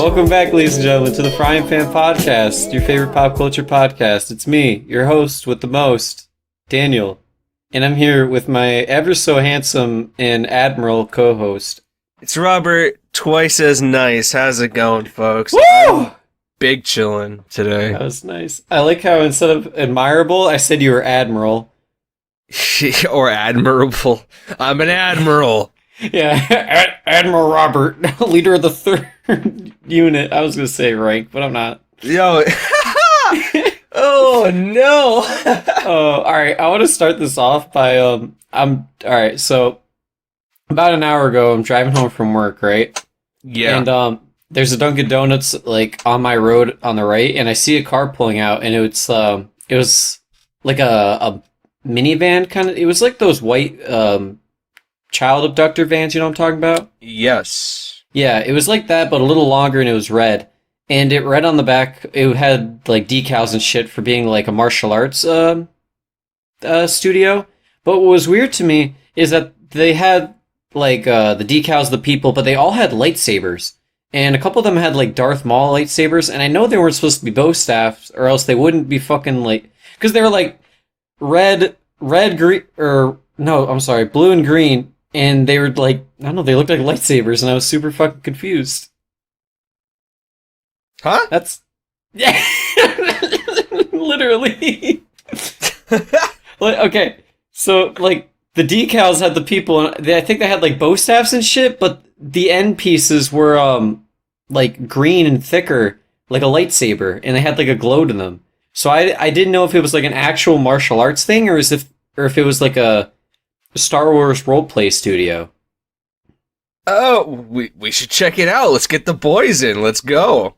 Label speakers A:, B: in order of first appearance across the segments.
A: Welcome back, ladies and gentlemen, to the Frying Pan Podcast, your favorite pop culture podcast. It's me, your host with the most, Daniel, and I'm here with my ever so handsome and admiral co-host.
B: It's Robert, twice as nice. How's it going, folks?
A: Woo!
B: Big chillin' today.
A: That was nice. I like how instead of admirable, I said you were admiral.
B: Or admirable. I'm an admiral.
A: Yeah, Admiral Robert, leader of the 3rd unit. I was going to say rank, but I'm not.
B: Yo. Oh, no.
A: Alright, I want to start this off by, alright, so about an hour ago, I'm driving home from work, right?
B: Yeah.
A: And, there's a Dunkin' Donuts, like, on my road on the right, and I see a car pulling out, and it was like a minivan kind of, it was like those white, child abductor vans, you know what I'm talking about?
B: Yes.
A: Yeah, it was like that, but a little longer, and it was red. And it read on the back, it had, like, decals and shit for being, like, a martial arts, studio. But what was weird to me is that they had, like, the decals of the people, but they all had lightsabers. And a couple of them had, like, Darth Maul lightsabers, and I know they weren't supposed to be bow staffs, or else they wouldn't be fucking, like... Because they were, like, red, green, or... No, I'm sorry, blue and green, and they were, like... I don't know, they looked like lightsabers, and I was super fucking confused.
B: Huh?
A: That's... Yeah! Literally! Like, okay, so, like, the decals had the people, and I think they had, like, bow staffs and shit, but the end pieces were, like, green and thicker, like a lightsaber, and they had, like, a glow to them. So I didn't know if it was, like, an actual martial arts thing, or if it was, like, a Star Wars roleplay studio.
B: Oh, we should check it out. Let's get the boys in. Let's go.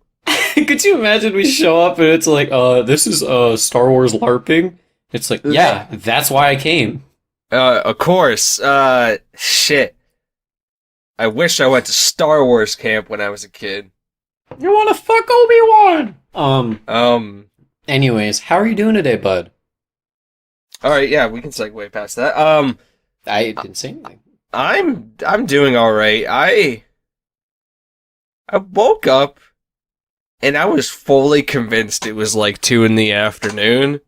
A: Could you imagine we show up and it's like, this is, Star Wars LARPing? It's like, yeah, that's why I came.
B: Of course. Shit. I wish I went to Star Wars camp when I was a kid.
A: You wanna fuck Obi-Wan? Anyways, how are you doing today, bud?
B: Alright, yeah, we can segue past that.
A: I didn't say anything.
B: I'm doing alright. I woke up and I was fully convinced it was like 2 in the afternoon.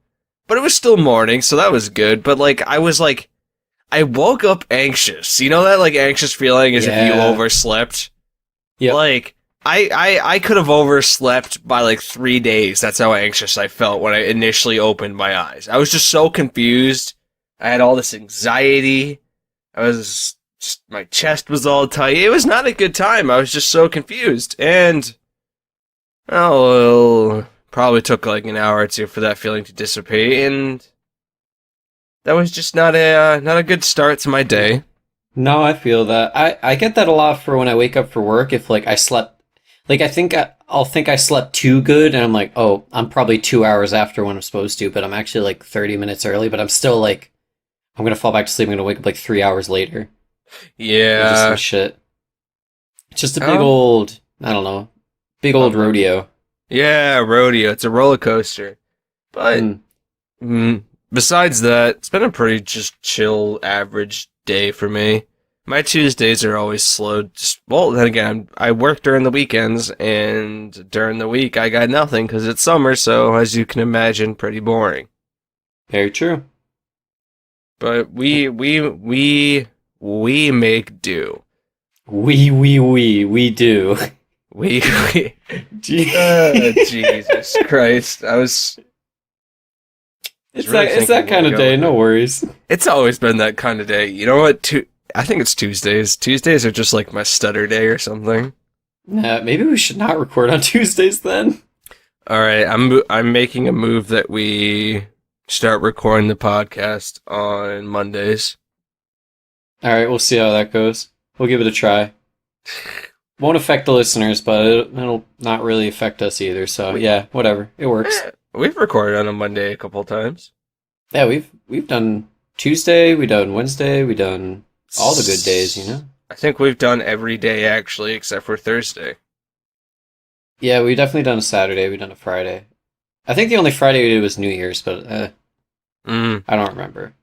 B: But it was still morning, so that was good. But like I woke up anxious. You know that like anxious feeling as if you overslept?
A: Yeah.
B: Like I could have overslept by like 3 days. That's how anxious I felt when I initially opened my eyes. I was just so confused. I had all this anxiety. My chest was all tight. It was not a good time. I was just so confused. And, probably took like an hour or two for that feeling to dissipate. And that was just not a good start to my day.
A: No, I feel that. I get that a lot for when I wake up for work. If like I slept, like I'll think I slept too good, and I'm like, oh, I'm probably 2 hours after when I'm supposed to, but I'm actually like 30 minutes early. But I'm still like, I'm gonna fall back to sleep. I'm gonna wake up like 3 hours later.
B: Yeah,
A: just some shit. It's just a big old, I don't know, big old rodeo.
B: Yeah, rodeo. It's a roller coaster. But besides that, it's been a pretty just chill, average day for me. My Tuesdays are always slow. Then again, I work during the weekends, and during the week I got nothing because it's summer, so as you can imagine, pretty boring.
A: Very true.
B: But we make do.
A: We do.
B: Jesus Christ.
A: It's that kind of day, no worries.
B: It's always been that kind of day. You know what? I think it's Tuesdays. Tuesdays are just like my stutter day or something.
A: Nah, maybe we should not record on Tuesdays then.
B: Alright, I'm making a move that we start recording the podcast on Mondays.
A: Alright, we'll see how that goes. We'll give it a try. Won't affect the listeners, but it'll not really affect us either, so yeah, whatever. It works.
B: We've recorded on a Monday a couple times.
A: Yeah, we've done Tuesday, we've done Wednesday, we've done all the good days, you know?
B: I think we've done every day, actually, except for Thursday.
A: Yeah, we've definitely done a Saturday, we've done a Friday. I think the only Friday we did was New Year's, but I don't remember.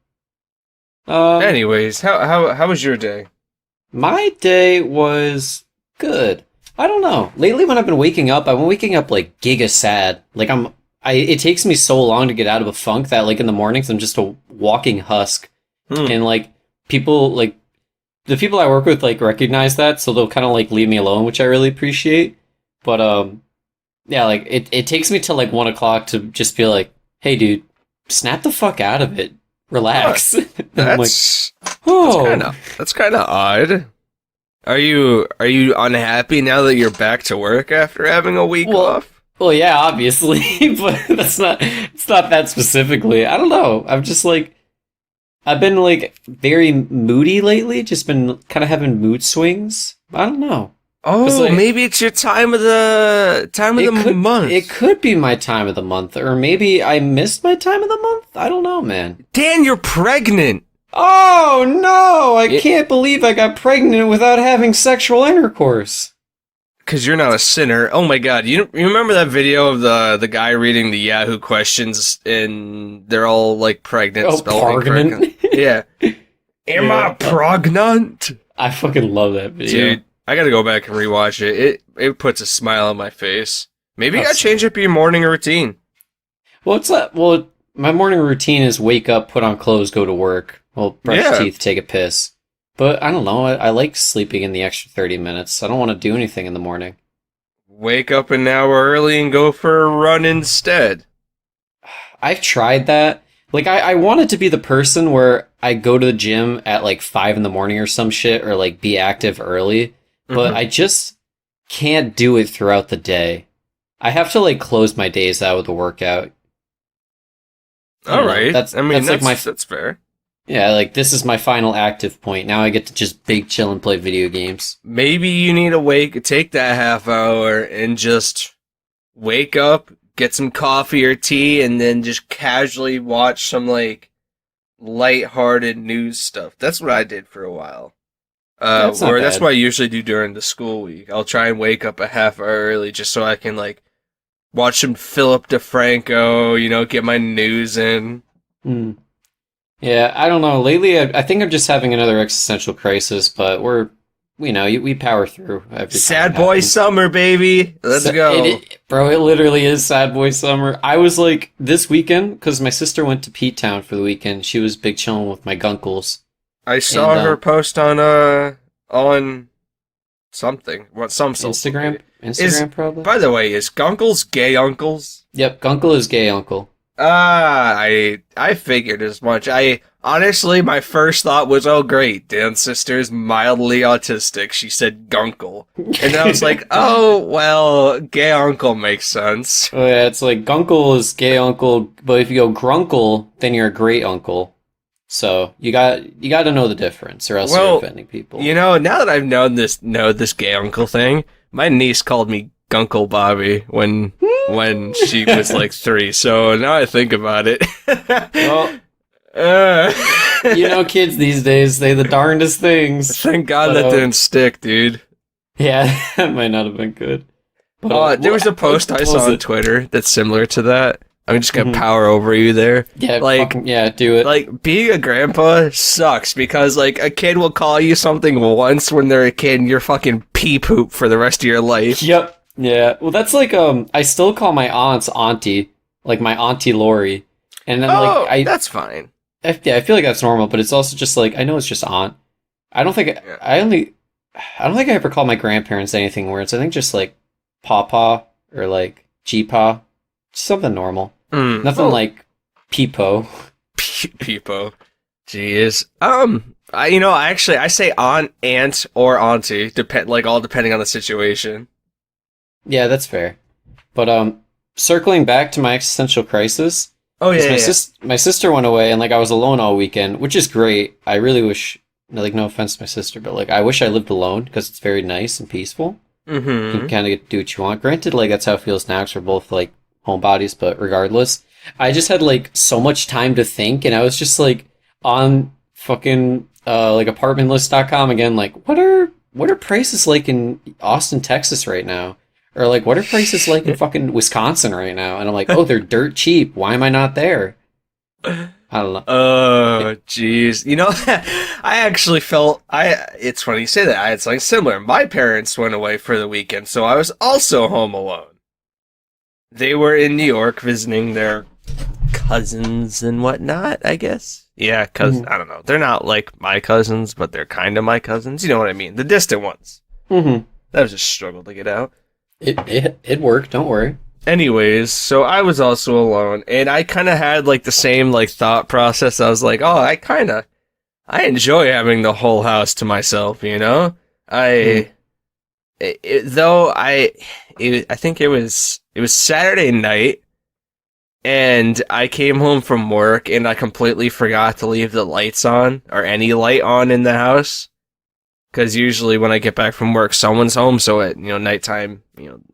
B: Anyways, how was your day?
A: My day was good. I don't know. Lately, when I've been waking up, I've been waking up like giga sad. Like it takes me so long to get out of a funk that like in the mornings I'm just a walking husk, and like people like the people I work with like recognize that, so they'll kind of like leave me alone, which I really appreciate. But yeah, like it takes me till like 1 o'clock to just be like, hey, dude, snap the fuck out of it, relax.
B: That's
A: like, oh,
B: that's kind of odd. Are you unhappy now that you're back to work after having a week off?
A: Well, yeah, obviously, but it's not that specifically. I don't know. I'm just like, I've been like very moody lately. Just been kind of having mood swings. I don't know.
B: Oh, like, maybe it's your time of the month.
A: It could be my time of the month, or maybe I missed my time of the month. I don't know, man.
B: Dan, you're pregnant.
A: Oh no! I can't believe I got pregnant without having sexual intercourse.
B: Because you're not a sinner. Oh my god, you remember that video of the guy reading the Yahoo questions and they're all like pregnant?
A: Oh, pregnant.
B: Yeah. Am I pregnant?
A: I fucking love that video.
B: Dude, I gotta go back and rewatch it. It puts a smile on my face. Maybe you gotta change up your morning routine.
A: Well, my morning routine is wake up, put on clothes, go to work. Well, brush teeth, take a piss. But I don't know, I like sleeping in the extra 30 minutes. I don't want to do anything in the morning.
B: Wake up an hour early and go for a run instead.
A: I've tried that. Like, I wanted to be the person where I go to the gym at like 5 in the morning or some shit, or like be active early. But I just can't do it throughout the day. I have to like close my days out with a workout.
B: All right. That's fair.
A: Yeah, like, this is my final active point. Now I get to just big chill and play video games.
B: Maybe you need to take that half hour and just wake up, get some coffee or tea, and then just casually watch some, like, lighthearted news stuff. That's what I did for a while. That's what I usually do during the school week. I'll try and wake up a half hour early just so I can, like, watch some Philip DeFranco, get my news in.
A: Yeah, I don't know. Lately, I think I'm just having another existential crisis, but we power through every
B: Sad boy summer, baby. Let's go.
A: Bro, it literally is sad boy summer. I was like, this weekend, because my sister went to Pete Town for the weekend, she was big chilling with my gunkles.
B: I saw her post on something. Some
A: Instagram? Instagram, probably?
B: By the way, is gunkles gay uncles?
A: Yep, gunkle is gay uncle.
B: I figured as much. Honestly, my first thought was, oh great, Dan's sister's mildly autistic. She said gunkle. And I was like, oh, well, gay uncle makes sense.
A: Oh yeah, it's like gunkle is gay uncle, but if you go grunkle, then you're a great uncle. So you got to know the difference, or else you're offending people.
B: Now that I've known this gay uncle thing, my niece called me Gunkle Bobby when she was like 3. So now I think about it.
A: Well, kids these days say the darndest things.
B: Thank God that didn't stick, dude.
A: Yeah, that might not have been good.
B: But, there was a post I saw on Twitter that's similar to that. I'm just gonna power over you there.
A: Yeah, do it.
B: Like, being a grandpa sucks because, like, a kid will call you something once when they're a kid and you're fucking pee poop for the rest of your life.
A: Yep. Yeah. Well, that's like, I still call my aunts auntie, like my auntie Lori. And then,
B: that's fine.
A: I feel like that's normal, but it's also just like, I know it's just aunt. I don't think I ever call my grandparents anything worse. I think just like pawpaw or like G-paw. Something normal. Nothing like peepo.
B: Peepo. Jeez. I say aunt or auntie, depending on the situation.
A: Yeah, that's fair. But circling back to my existential crisis.
B: Oh yeah.
A: My sister went away, and like I was alone all weekend, which is great. I really wish, like, no offense to my sister, but like I wish I lived alone because it's very nice and peaceful. You can kind of get to do what you want. Granted, like that's how it feels now because we're both like homebodies, but regardless, I just had like so much time to think, and I was just like on fucking like apartmentlist.com again, like what are prices like in Austin, Texas right now? Or like what are prices like in fucking Wisconsin right now? And I'm like, oh, they're dirt cheap. Why am I not there? I don't know.
B: Oh, jeez. You know, I actually felt it's funny you say that. I had something similar. My parents went away for the weekend, so I was also home alone. They were in New York visiting their cousins and whatnot, I guess. Yeah, I don't know. They're not like my cousins, but they're kind of my cousins. You know what I mean? The distant ones.
A: Mm-hmm.
B: That was a struggle to get out.
A: It worked. Don't worry.
B: Anyways, so I was also alone, and I kind of had like the same like thought process. I was like, oh, I enjoy having the whole house to myself. You know, I think it was Saturday night, and I came home from work, and I completely forgot to leave the lights on or any light on in the house. Because usually when I get back from work, someone's home, so at nighttime,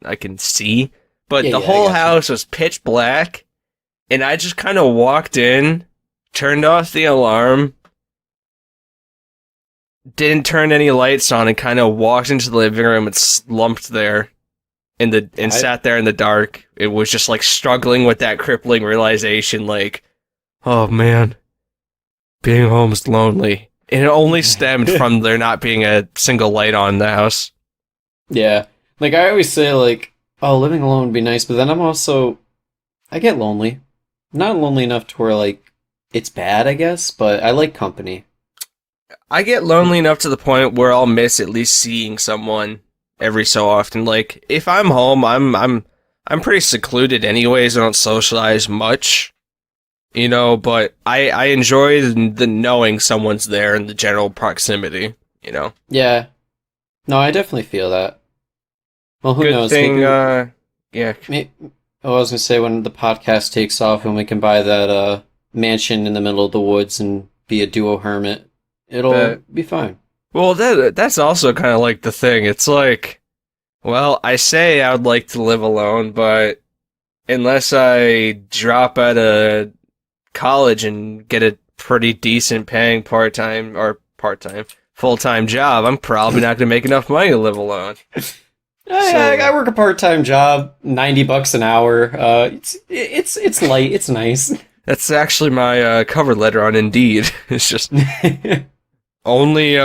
B: I can see. But the whole house was pitch black, and I just kind of walked in, turned off the alarm, didn't turn any lights on, and kind of walked into the living room and slumped there and sat there in the dark. It was just like struggling with that crippling realization, like, oh man, being home is lonely. And it only stemmed from there not being a single light on in the house.
A: Yeah. Like, I always say, like, oh, living alone would be nice, but then I get lonely. Not lonely enough to where, like, it's bad, I guess, but I like company.
B: I get lonely enough to the point where I'll miss at least seeing someone every so often. Like, if I'm home, I'm pretty secluded anyways. I don't socialize much. But I enjoy the knowing someone's there and the general proximity,
A: Yeah. No, I definitely feel that. Well, who
B: Good
A: knows?
B: thing,
A: yeah.
B: yeah.
A: I was going to say, when the podcast takes off and we can buy that mansion in the middle of the woods and be a duo hermit, it'll be fine.
B: Well, that's also kind of like the thing. It's like, well, I say I would like to live alone, but unless I drop out of college and get a pretty decent paying full-time job, I'm probably not going to make enough money to live alone.
A: I work a part-time job, $90 an hour. It's light, it's nice.
B: That's actually my cover letter on Indeed. It's just only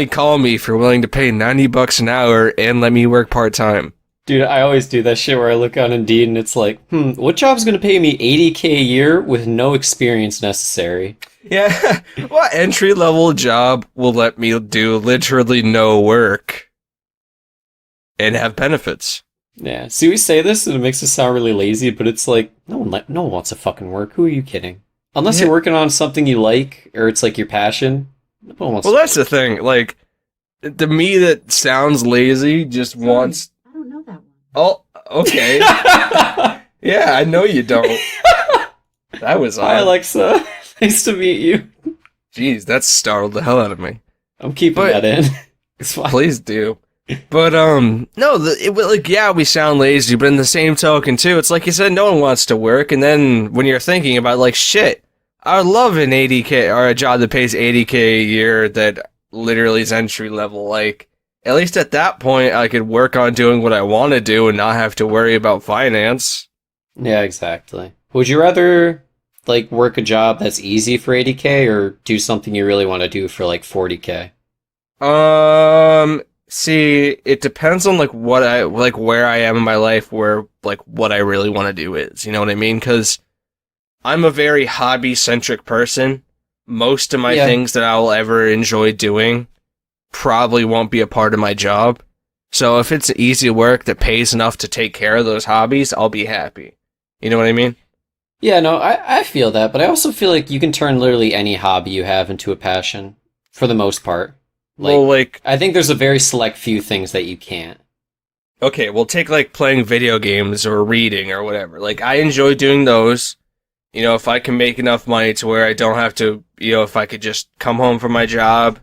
B: call me if you're willing to pay $90 an hour and let me work part-time.
A: Dude, I always do that shit where I look on Indeed and it's like, what job's gonna pay me $80K a year with no experience necessary?
B: Yeah, what entry-level job will let me do literally no work and have benefits?
A: Yeah, see, we say this and it makes us sound really lazy, but it's like, no one wants to fucking work. Who are you kidding? Unless you're working on something you like, or it's like your passion. No one wants
B: that's the thing. Like, the me that sounds lazy just wants... Oh, okay. Yeah, I know you don't. That was odd.
A: Hi, Alexa. Nice to meet you.
B: Jeez, that startled the hell out of me.
A: I'm keeping that in. It's fine.
B: Please do. But, no, we sound lazy, but in the same token, too, it's like you said, no one wants to work, and then when you're thinking about, like, shit, I would love an 80K, or a job that pays 80K a year that literally is entry level, like, at least at that point, I could work on doing what I want to do and not have to worry about finance.
A: Yeah, exactly. Would you rather, like, work a job that's easy for 80K or do something you really want to do for, like, 40K?
B: See, it depends on, like, where I am in my life, where, like, what I really want to do is. You know what I mean? Because I'm a very hobby-centric person. Most of my things that I'll ever enjoy doing probably won't be a part of my job. So if it's easy work that pays enough to take care of those hobbies, I'll be happy. You know what I mean?
A: Yeah, no, I feel that, but I also feel like you can turn literally any hobby you have into a passion, for the most part. I think there's a very select few things that you can't.
B: Okay, well, take, like, playing video games or reading or whatever. Like, I enjoy doing those. If I can make enough money to where I don't have to, if I could just come home from my job,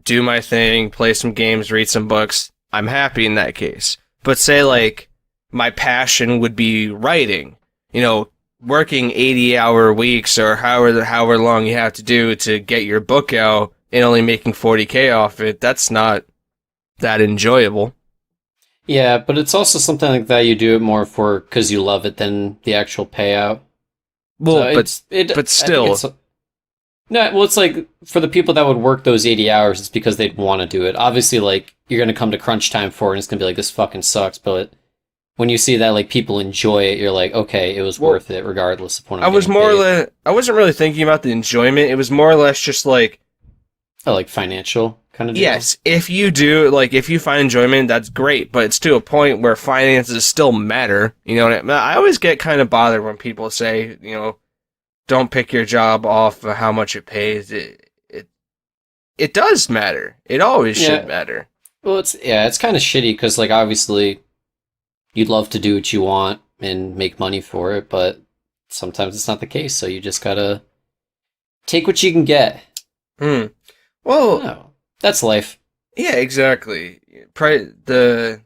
B: do my thing, play some games, read some books, I'm happy in that case. But say, like, my passion would be writing. Working 80-hour weeks or however long you have to do to get your book out and only making 40K off it, that's not that enjoyable.
A: Yeah, but it's also something like that you do it more for because you love it than the actual payout.
B: Well,
A: So
B: but still,
A: no. Well, it's like for the people that would work those 80 hours, it's because they'd want to do it. Obviously, like you're gonna come to crunch time for it, and it's gonna be like this fucking sucks. But when you see that like people enjoy it, you're like, okay, it was worth it, regardless of what I'm getting paid.
B: I wasn't really thinking about the enjoyment. It was more or lless just like,
A: Oh, like financial kind of deal.
B: yes, if you do, like, if you find enjoyment, that's great, but it's to a point where finances still matter. You know what I mean? I always get kind of bothered when people say, you know, don't pick your job off of how much it pays. It does matter. It always should matter.
A: Well, it's kind of shitty because like obviously you'd love to do what you want and make money for it, but sometimes it's not the case. So you just gotta take what you can get.
B: Well,
A: no, that's life.
B: Yeah, exactly. The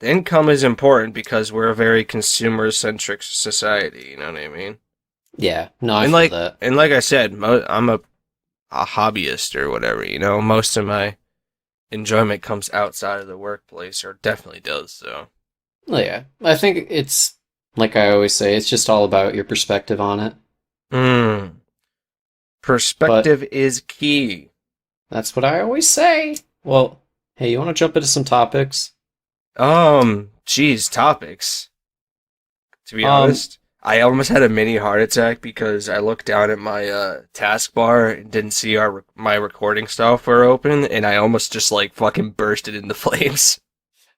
B: income is important because we're a very consumer-centric society. You know what I mean?
A: Yeah, no, I
B: and
A: feel
B: like
A: that.
B: and like I said, I'm a hobbyist or whatever. You know, most of my enjoyment comes outside of the workplace, or definitely does. So,
A: Well, yeah, I think it's like I always say, it's just all about your perspective on it.
B: Perspective is key.
A: That's what I always say. Well, hey, you want to jump into some topics?
B: Geez, topics. To be honest, I almost had a mini heart attack because I looked down at my taskbar and didn't see my recording software open, and I almost just like fucking bursted into flames.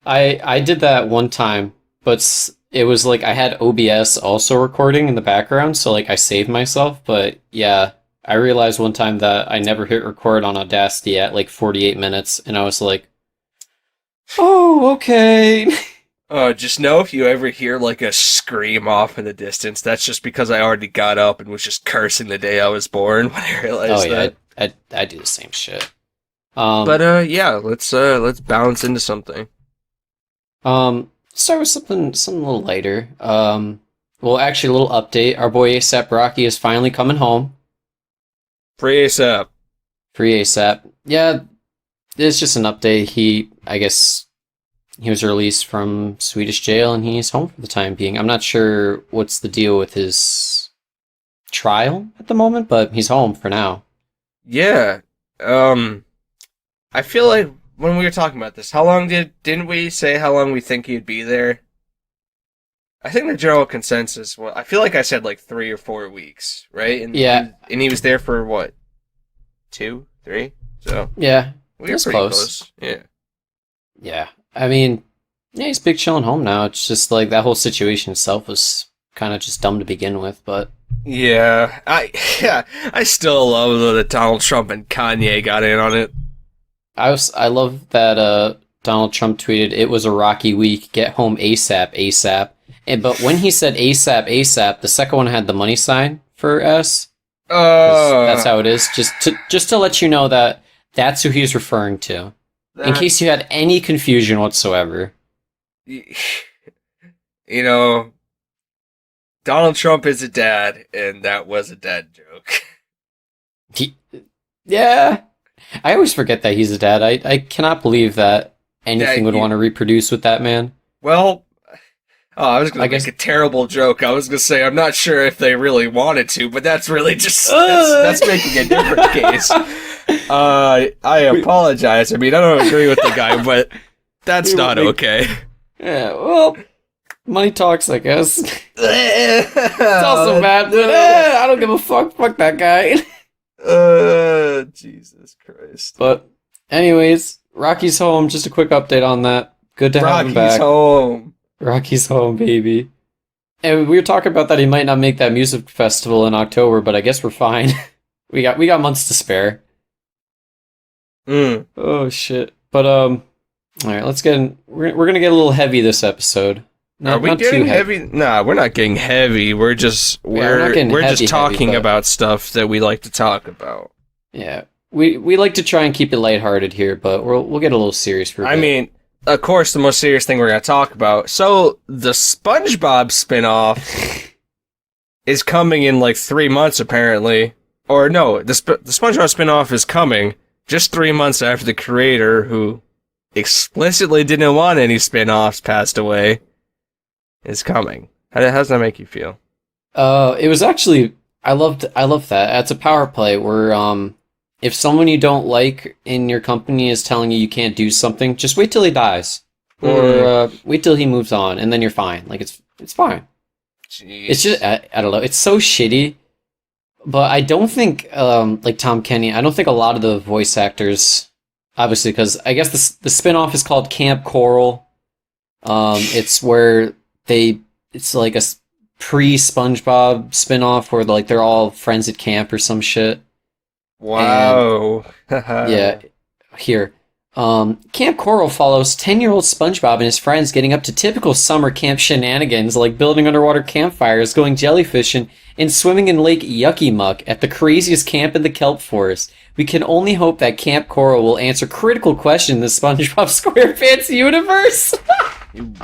A: I did that one time, but it was like I had OBS also recording in the background, so like I saved myself. But yeah, I realized one time that I never hit record on Audacity at like 48 minutes, and I was like, oh, okay.
B: Just know if you ever hear like a scream off in the distance, that's just because I already got up and was just cursing the day I was born when I realized that.
A: I do the same shit.
B: Yeah, let's bounce into something.
A: Start with something a little lighter. Well, actually, a little update. Our boy ASAP Rocky is finally coming home.
B: Free ASAP.
A: Free ASAP. Yeah, it's just an update. I guess he was released from Swedish jail and he's home for the time being. I'm not sure what's the deal with his trial at the moment, but he's home for now.
B: Yeah. I feel like when we were talking about this, didn't we say how long we think he'd be there? I think the general consensus was, I feel like I said like 3 or 4 weeks, right? And
A: yeah.
B: He was there for what? 2, 3? So.
A: Yeah.
B: We were pretty close. Yeah.
A: Yeah. I mean, yeah, he's big chilling home now. It's just like that whole situation itself was kind of just dumb to begin with, but.
B: Yeah. I still love that Donald Trump and Kanye got in on it.
A: I love that Donald Trump tweeted, "It was a rocky week. Get home ASAP, ASAP." But when he said ASAP, ASAP, the second one had the money sign for S. That's how it is. Just to let you know that that's who he's referring to, in case you had any confusion whatsoever.
B: You know, Donald Trump is a dad, and that was a dad joke.
A: Yeah. I always forget that he's a dad. I cannot believe that anything would want to reproduce with that man.
B: Well, I was going to make a terrible joke. I was going to say, I'm not sure if they really wanted to, but that's really just, that's making a different case. I apologize. I mean, I don't agree with the guy, but that's not okay.
A: Yeah, well, money talks, I guess. It's also bad, but I don't give a fuck. Fuck that guy.
B: Jesus Christ.
A: But, anyways, Rocky's home. Just a quick update on that. Good to have him back.
B: Rocky's home.
A: Rocky's home, baby. And we were talking about that he might not make that music festival in October, but I guess we're fine. we got months to spare. Oh shit. But all right, let's get in. We're gonna get a little heavy this episode.
B: Are we getting heavy? Nah, we're not getting heavy. We're just talking about stuff that we like to talk about. Yeah,
A: we like to try and keep it lighthearted here, but we'll get a little serious for a bit.
B: I mean, of course, the most serious thing we're gonna talk about. So the SpongeBob spinoff is coming in like 3 months, apparently. Or no, the SpongeBob spinoff is coming just 3 months after the creator, who explicitly didn't want any spinoffs, passed away. Is coming. How does that make you feel?
A: It was actually I loved that. That's a power play where if someone you don't like in your company is telling you you can't do something, just wait till he dies. Or wait till he moves on, and then you're fine. Like, it's fine.
B: Jeez.
A: It's just, I don't know, it's so shitty. But I don't think, like Tom Kenny, I don't think a lot of the voice actors, obviously, because I guess the spin-off is called Camp Koral. It's where it's like a pre-SpongeBob spin-off where like they're all friends at camp or some shit.
B: Wow.
A: Yeah, here. Camp Coral follows 10-year-old SpongeBob and his friends getting up to typical summer camp shenanigans like building underwater campfires, going jellyfishing, and swimming in Lake Yucky Muck at the craziest camp in the kelp forest. We can only hope that Camp Coral will answer critical questions in the SpongeBob SquarePants universe.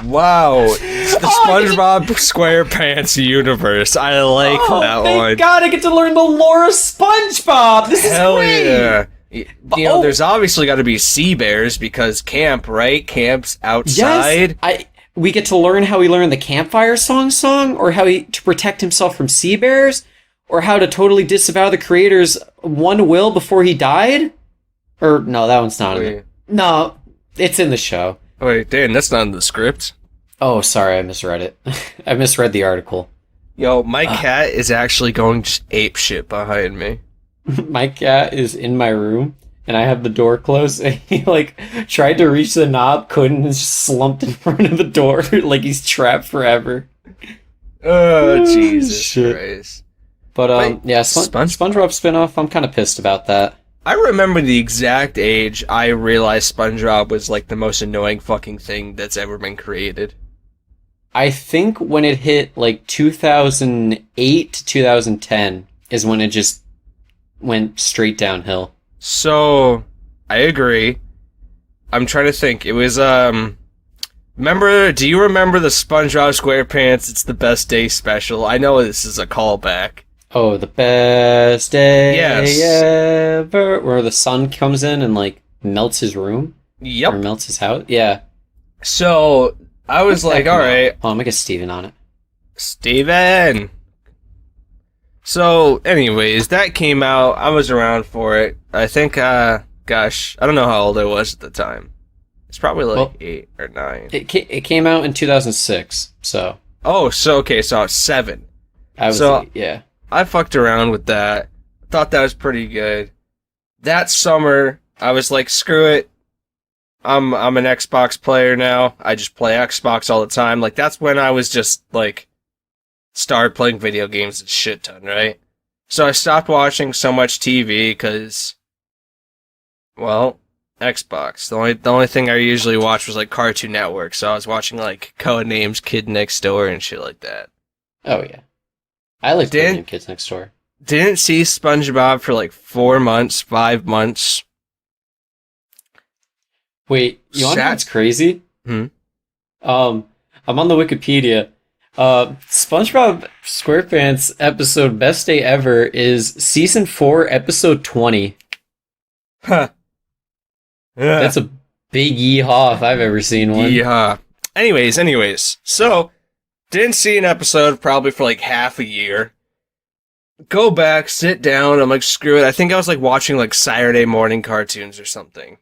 B: Wow. The SpongeBob SquarePants universe. I like that
A: thank
B: one.
A: God I get to learn the lore of SpongeBob. This is
B: Hell
A: great.
B: Yeah. You know, there's obviously got to be sea bears because camp, right? Camp's outside.
A: Yes, we get to learn how he learned the campfire song, or how to protect himself from sea bears, or how to totally disavow the creator's one will before he died. Or no, that one's not in it. No, it's in the show.
B: Wait, Dan, that's not in the script.
A: Oh, sorry, I misread it. I misread the article.
B: Yo, my cat is actually going just ape shit behind me.
A: My cat is in my room, and I have the door closed, and he, like, tried to reach the knob, couldn't, and just slumped in front of the door, like he's trapped forever.
B: Oh, Jesus Christ.
A: But, yeah, SpongeBob spinoff, I'm kind of pissed about that.
B: I remember the exact age I realized SpongeBob was, like, the most annoying fucking thing that's ever been created.
A: I think when it hit, like, 2008 to 2010 is when it just went straight downhill.
B: So, I agree. I'm trying to think. It was, do you remember the SpongeBob SquarePants It's the Best Day special? I know this is a callback.
A: Oh, the best day
B: Yes.
A: ever. Where the sun comes in and, like, melts his room?
B: Yep.
A: Or melts his house? Yeah.
B: So, I was like, alright.
A: Oh, I'm gonna get Steven on it.
B: Steven! So, anyways, that came out. I was around for it. I think, gosh, I don't know how old I was at the time. It's probably like 8 or 9.
A: It came out in 2006, so.
B: Oh, so, okay, so I was 7.
A: I was 8, yeah.
B: I fucked around with that. Thought that was pretty good. That summer, I was like, screw it. I'm an Xbox player now. I just play Xbox all the time. Like, that's when I was just, like, started playing video games a shit ton, right? So I stopped watching so much TV because, well, Xbox. The only thing I usually watched was, like, Cartoon Network. So I was watching, like, Codenames, Kid Next Door, and shit like that.
A: Oh, yeah. I like Kids Next Door.
B: Didn't see SpongeBob for like 4 months, 5 months.
A: Wait, you want to know what's crazy?
B: Hmm?
A: I'm on the Wikipedia. SpongeBob SquarePants episode Best Day Ever is season 4, episode 20.
B: Huh. Yeah.
A: That's a big yeehaw if I've ever seen one.
B: Yeah. Anyways. So, didn't see an episode probably for like half a year. Go back, sit down, I'm like, screw it. I think I was like watching like Saturday morning cartoons or something.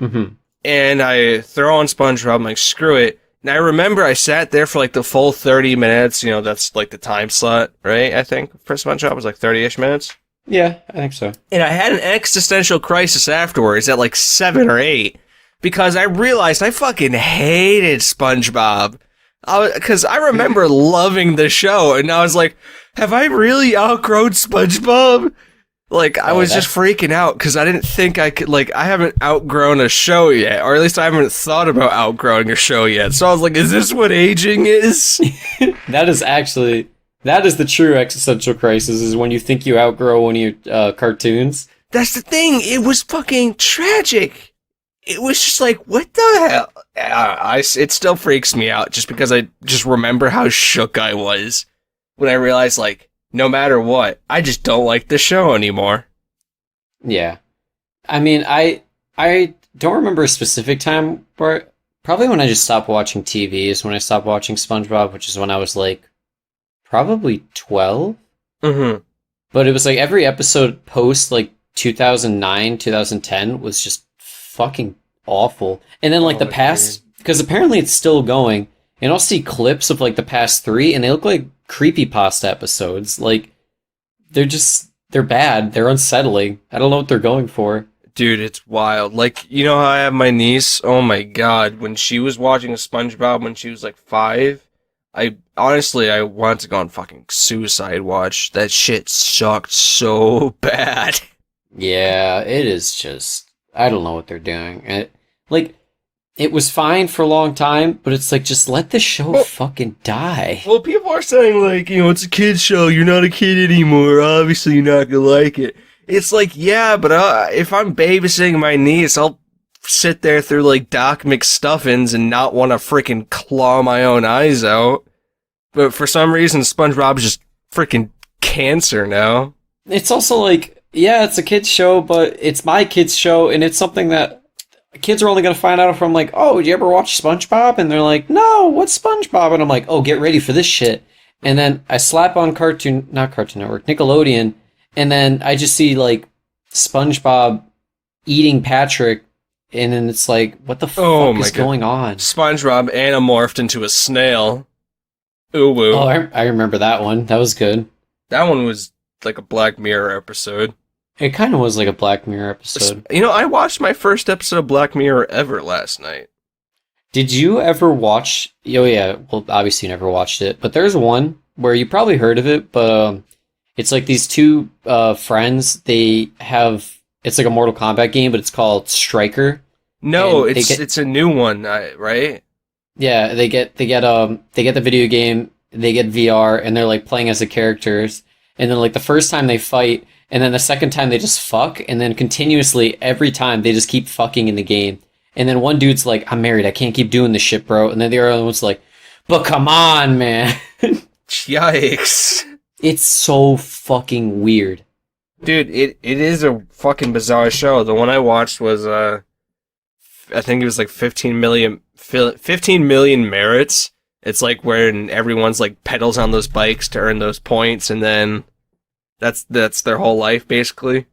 A: Mm-hmm.
B: And I throw on SpongeBob, I'm like, screw it. And I remember I sat there for like the full 30 minutes, you know, that's like the time slot, right? I think for SpongeBob was like 30-ish minutes.
A: Yeah, I think so.
B: And I had an existential crisis afterwards at like 7 or 8 because I realized I fucking hated SpongeBob. Because I remember loving the show, and I was like, have I really outgrown SpongeBob? Like, I was just freaking out, because I didn't think I could, like, I haven't outgrown a show yet, or at least I haven't thought about outgrowing a show yet. So I was like, is this what aging is?
A: That is the true existential crisis, is when you think you outgrow one of your cartoons.
B: That's the thing, it was fucking tragic. It was just like, what the hell? It still freaks me out just because I just remember how shook I was when I realized, like, no matter what, I just don't like the show anymore.
A: Yeah. I mean, I don't remember a specific time, but probably when I just stopped watching TV is when I stopped watching SpongeBob, which is when I was, like, probably 12.
B: Mm-hmm.
A: But it was like every episode post like 2009, 2010 was just fucking awful. And then like the past, because apparently it's still going, and I'll see clips of like the past 3, and they look like creepypasta episodes. Like they're bad. They're unsettling. I don't know what they're going for.
B: Dude, it's wild. Like, you know how I have my niece? Oh my god, when she was watching SpongeBob when she was like 5, I wanted to go on fucking suicide watch. That shit sucked so bad.
A: Yeah, it is just, I don't know what they're doing. It was fine for a long time, but it's like, just let the show fucking die.
B: Well, people are saying, like, you know, it's a kid's show, you're not a kid anymore, obviously you're not gonna like it. It's like, yeah, but if I'm babysitting my niece, I'll sit there through, like, Doc McStuffins and not want to freaking claw my own eyes out. But for some reason, SpongeBob's just freaking cancer now.
A: It's also like, yeah, it's a kid's show, but it's my kid's show, and it's something that kids are only going to find out if I'm like, oh, did you ever watch SpongeBob? And they're like, no, what's SpongeBob? And I'm like, oh, get ready for this shit. And then I slap on not Cartoon Network, Nickelodeon, and then I just see, like, SpongeBob eating Patrick, and then it's like, what the fuck is going on?
B: SpongeBob anamorphed into a snail. Ooh woo.
A: Oh, I remember that one. That was good.
B: That one was like a Black Mirror episode.
A: It kind of was like a Black Mirror episode.
B: You know, I watched my first episode of Black Mirror ever last night.
A: Did you ever watch... Oh, yeah. Well, obviously you never watched it. But there's one where you probably heard of it, but it's like these two friends. They have... It's like a Mortal Kombat game, but it's called Striker.
B: No, it's a new one, right?
A: Yeah, they get the video game, they get VR, and they're like playing as the characters. And then like the first time they fight, and then the second time they just fuck, and then continuously every time they just keep fucking in the game. And then one dude's like, I'm married, I can't keep doing this shit, bro. And then the other one's like, but come on, man.
B: Yikes.
A: It's so fucking weird.
B: Dude, it is a fucking bizarre show. The one I watched was, I think it was like 15 million merits. It's like when everyone's like pedals on those bikes to earn those points, and then that's their whole life, basically.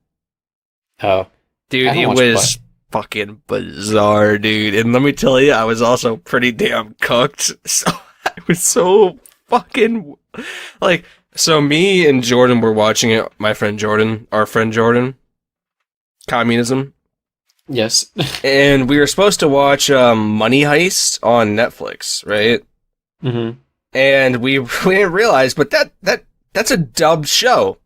A: Oh.
B: Dude, it was fucking bizarre, dude. And let me tell you, I was also pretty damn cooked. So I was so fucking... Like, so me and Jordan were watching it, our friend Jordan. Communism.
A: Yes.
B: And we were supposed to watch Money Heist on Netflix, right?
A: Mm-hmm.
B: And we didn't realize, but that's a dubbed show.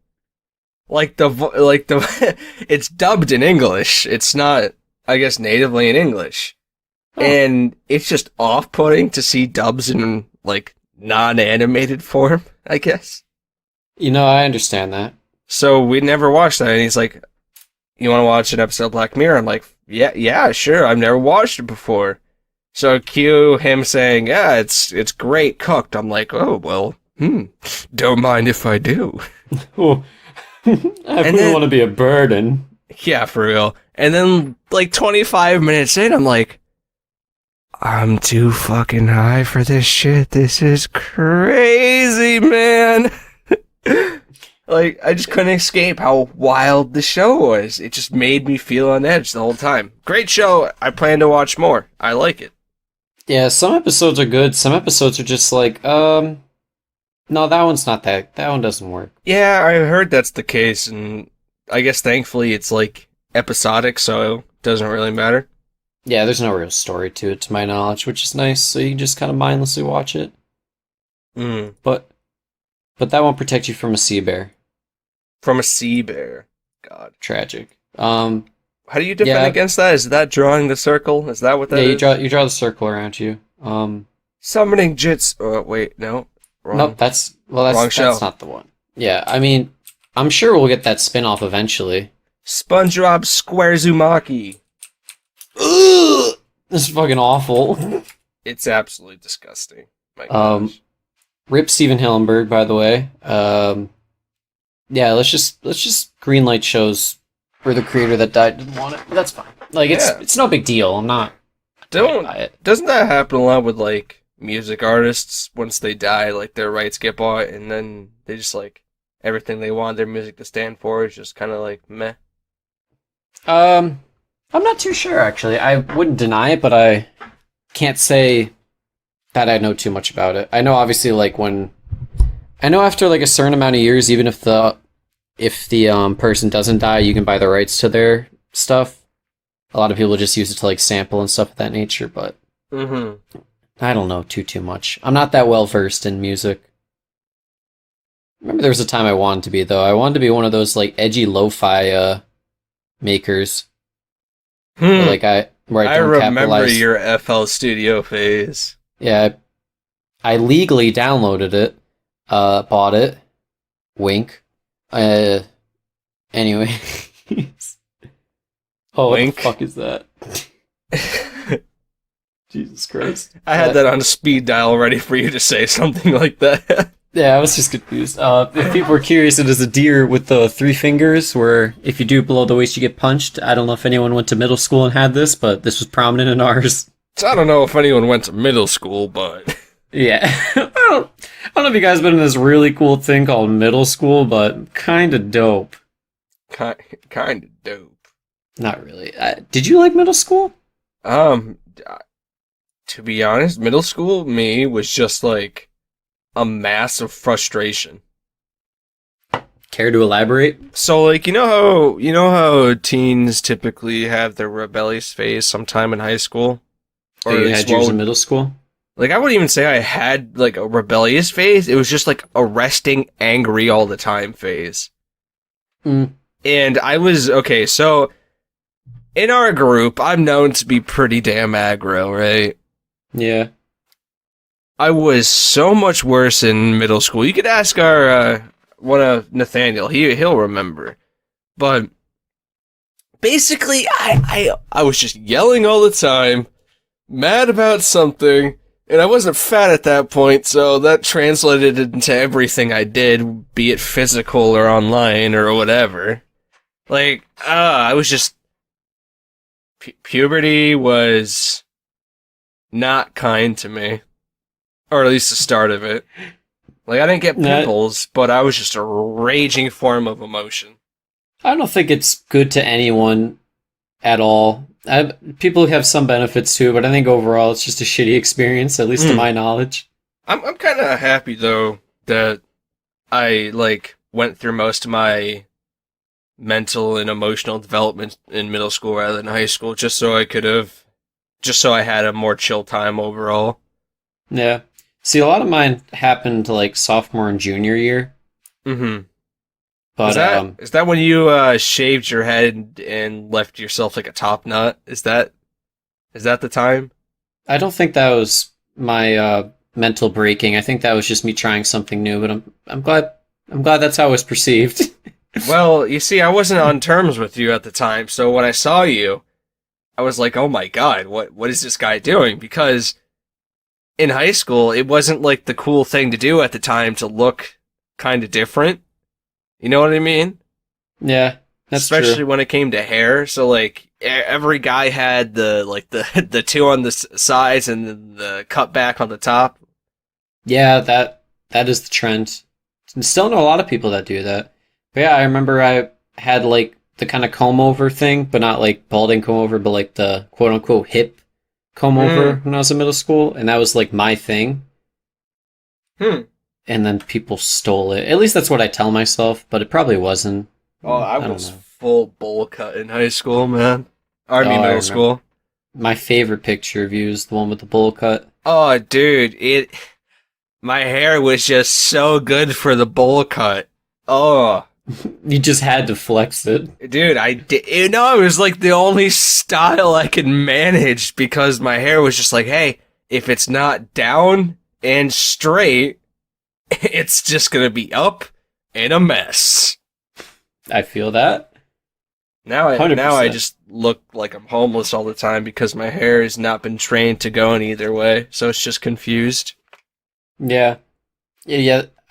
B: It's dubbed in English. It's not, I guess, natively in English. Oh. And it's just off-putting to see dubs in, like, non-animated form, I guess.
A: You know, I understand that.
B: So we never watched that, and he's like, you want to watch an episode of Black Mirror? I'm like, yeah, sure, I've never watched it before. So cue him saying, yeah, it's great cooked. I'm like, oh, well, don't mind if I do.
A: Oh, I wouldn't want to be a burden.
B: Yeah, for real. And then, like, 25 minutes in, I'm like, I'm too fucking high for this shit. This is crazy, man. Like, I just couldn't escape how wild the show was. It just made me feel on edge the whole time. Great show. I plan to watch more. I like it.
A: Yeah, some episodes are good. Some episodes are just like, no, that one's not that. That one doesn't work.
B: Yeah, I heard that's the case, and I guess thankfully it's, like, episodic, so it doesn't really matter.
A: Yeah, there's no real story to it, to my knowledge, which is nice, so you can just kind of mindlessly watch it. But that won't protect you from a sea bear.
B: From a sea bear. God.
A: Tragic.
B: How do you defend against that? Is that drawing the circle? Is that what that is?
A: Yeah, you draw the circle around you.
B: Summoning jits. Oh, wait, no. Wrong.
A: Nope, that's not the one. Yeah, I mean, I'm sure we'll get that spin-off eventually.
B: SpongeBob Squarezumaki.
A: Ugh! This is fucking awful.
B: It's absolutely disgusting. My gosh.
A: Rip Steven Hillenburg, by the way. Yeah, let's just greenlight shows where the creator that died didn't want it. That's fine. Like, it's no big deal. I'm not.
B: Doesn't that happen a lot with, like, music artists? Once they die, like, their rights get bought, and then they just, like, everything they want their music to stand for is just kind of like meh.
A: I'm not too sure actually. I wouldn't deny it, but I can't say that I know too much about it. I know obviously like I know after like a certain amount of years, even if the person doesn't die, you can buy the rights to their stuff. A lot of people just use it to like sample and stuff of that nature, but I don't know too much. I'm not that well versed in music. Remember there was a time I wanted to be though. I wanted to be one of those like edgy lo-fi makers. Where, like I don't
B: remember
A: capitalize.
B: your FL Studio phase.
A: Yeah, I legally downloaded it, bought it. Wink. Anyway. Oh,
B: Wink.
A: what the fuck is that? Jesus Christ.
B: I had that on speed dial ready for you to say something like that.
A: Yeah, I was just confused. If people were curious, it is a deer with the 3 fingers, where if you do below the waist, you get punched. I don't know if anyone went to middle school and had this, but this was prominent in ours.
B: So I don't know if anyone went to middle school, but...
A: Yeah. I don't know if you guys been in this really cool thing called middle school, but kind of dope.
B: Kind of dope.
A: Not really. Did you like middle school?
B: To be honest, middle school me was just like a mass of frustration.
A: Care to elaborate?
B: So like you know how teens typically have their rebellious phase sometime in high school,
A: Or you had yours in middle school?
B: Like I wouldn't even say I had like a rebellious phase. It was just like a resting angry all the time phase. And I was okay. So in our group, I'm known to be pretty damn aggro, right?
A: Yeah.
B: I was so much worse in middle school. You could ask our one of Nathaniel. He'll remember. But basically, I was just yelling all the time, mad about something, and I wasn't fat at that point, so that translated into everything I did, be it physical or online or whatever. Like, I was just puberty was not kind to me. Or at least the start of it. Like, I didn't get pimples, but I was just a raging form of emotion.
A: I don't think it's good to anyone at all. People have some benefits to it, but I think overall it's just a shitty experience, at least to my knowledge.
B: I'm kind of happy, though, that I, like, went through most of my mental and emotional development in middle school rather than high school, just so I had a more chill time overall.
A: Yeah. See, a lot of mine happened like sophomore and junior year.
B: Mm-hmm.
A: But
B: is that when you shaved your head and left yourself like a top knot? Is that the time?
A: I don't think that was my mental breaking. I think that was just me trying something new. But I'm glad that's how it was perceived.
B: Well, you see, I wasn't on terms with you at the time, so when I saw you, I was like, "Oh my god, what is this guy doing?" Because in high school, it wasn't like the cool thing to do at the time to look kind of different. You know what I mean?
A: Yeah, that's
B: especially
A: true.
B: when it came to hair. So like every guy had the 2 on the sides and then the cut back on the top.
A: Yeah, that is the trend. I still know a lot of people that do that. But yeah, I remember I had like the kind of comb over thing, but not like balding comb over, but like the quote unquote hip comb over when I was in middle school, and that was like my thing. And then people stole it. At least that's what I tell myself, but it probably wasn't.
B: Oh, I was full bowl cut in high school, man. Middle school.
A: My favorite picture of you is the one with the bowl cut.
B: Oh, dude, my hair was just so good for the bowl cut. Oh.
A: You just had to flex it.
B: Dude, I did. You know, it was like the only style I could manage because my hair was just like, hey, if it's not down and straight, it's just gonna be up and a mess.
A: I feel that.
B: Now I just look like I'm homeless all the time because my hair has not been trained to go in either way, so it's just confused.
A: Yeah.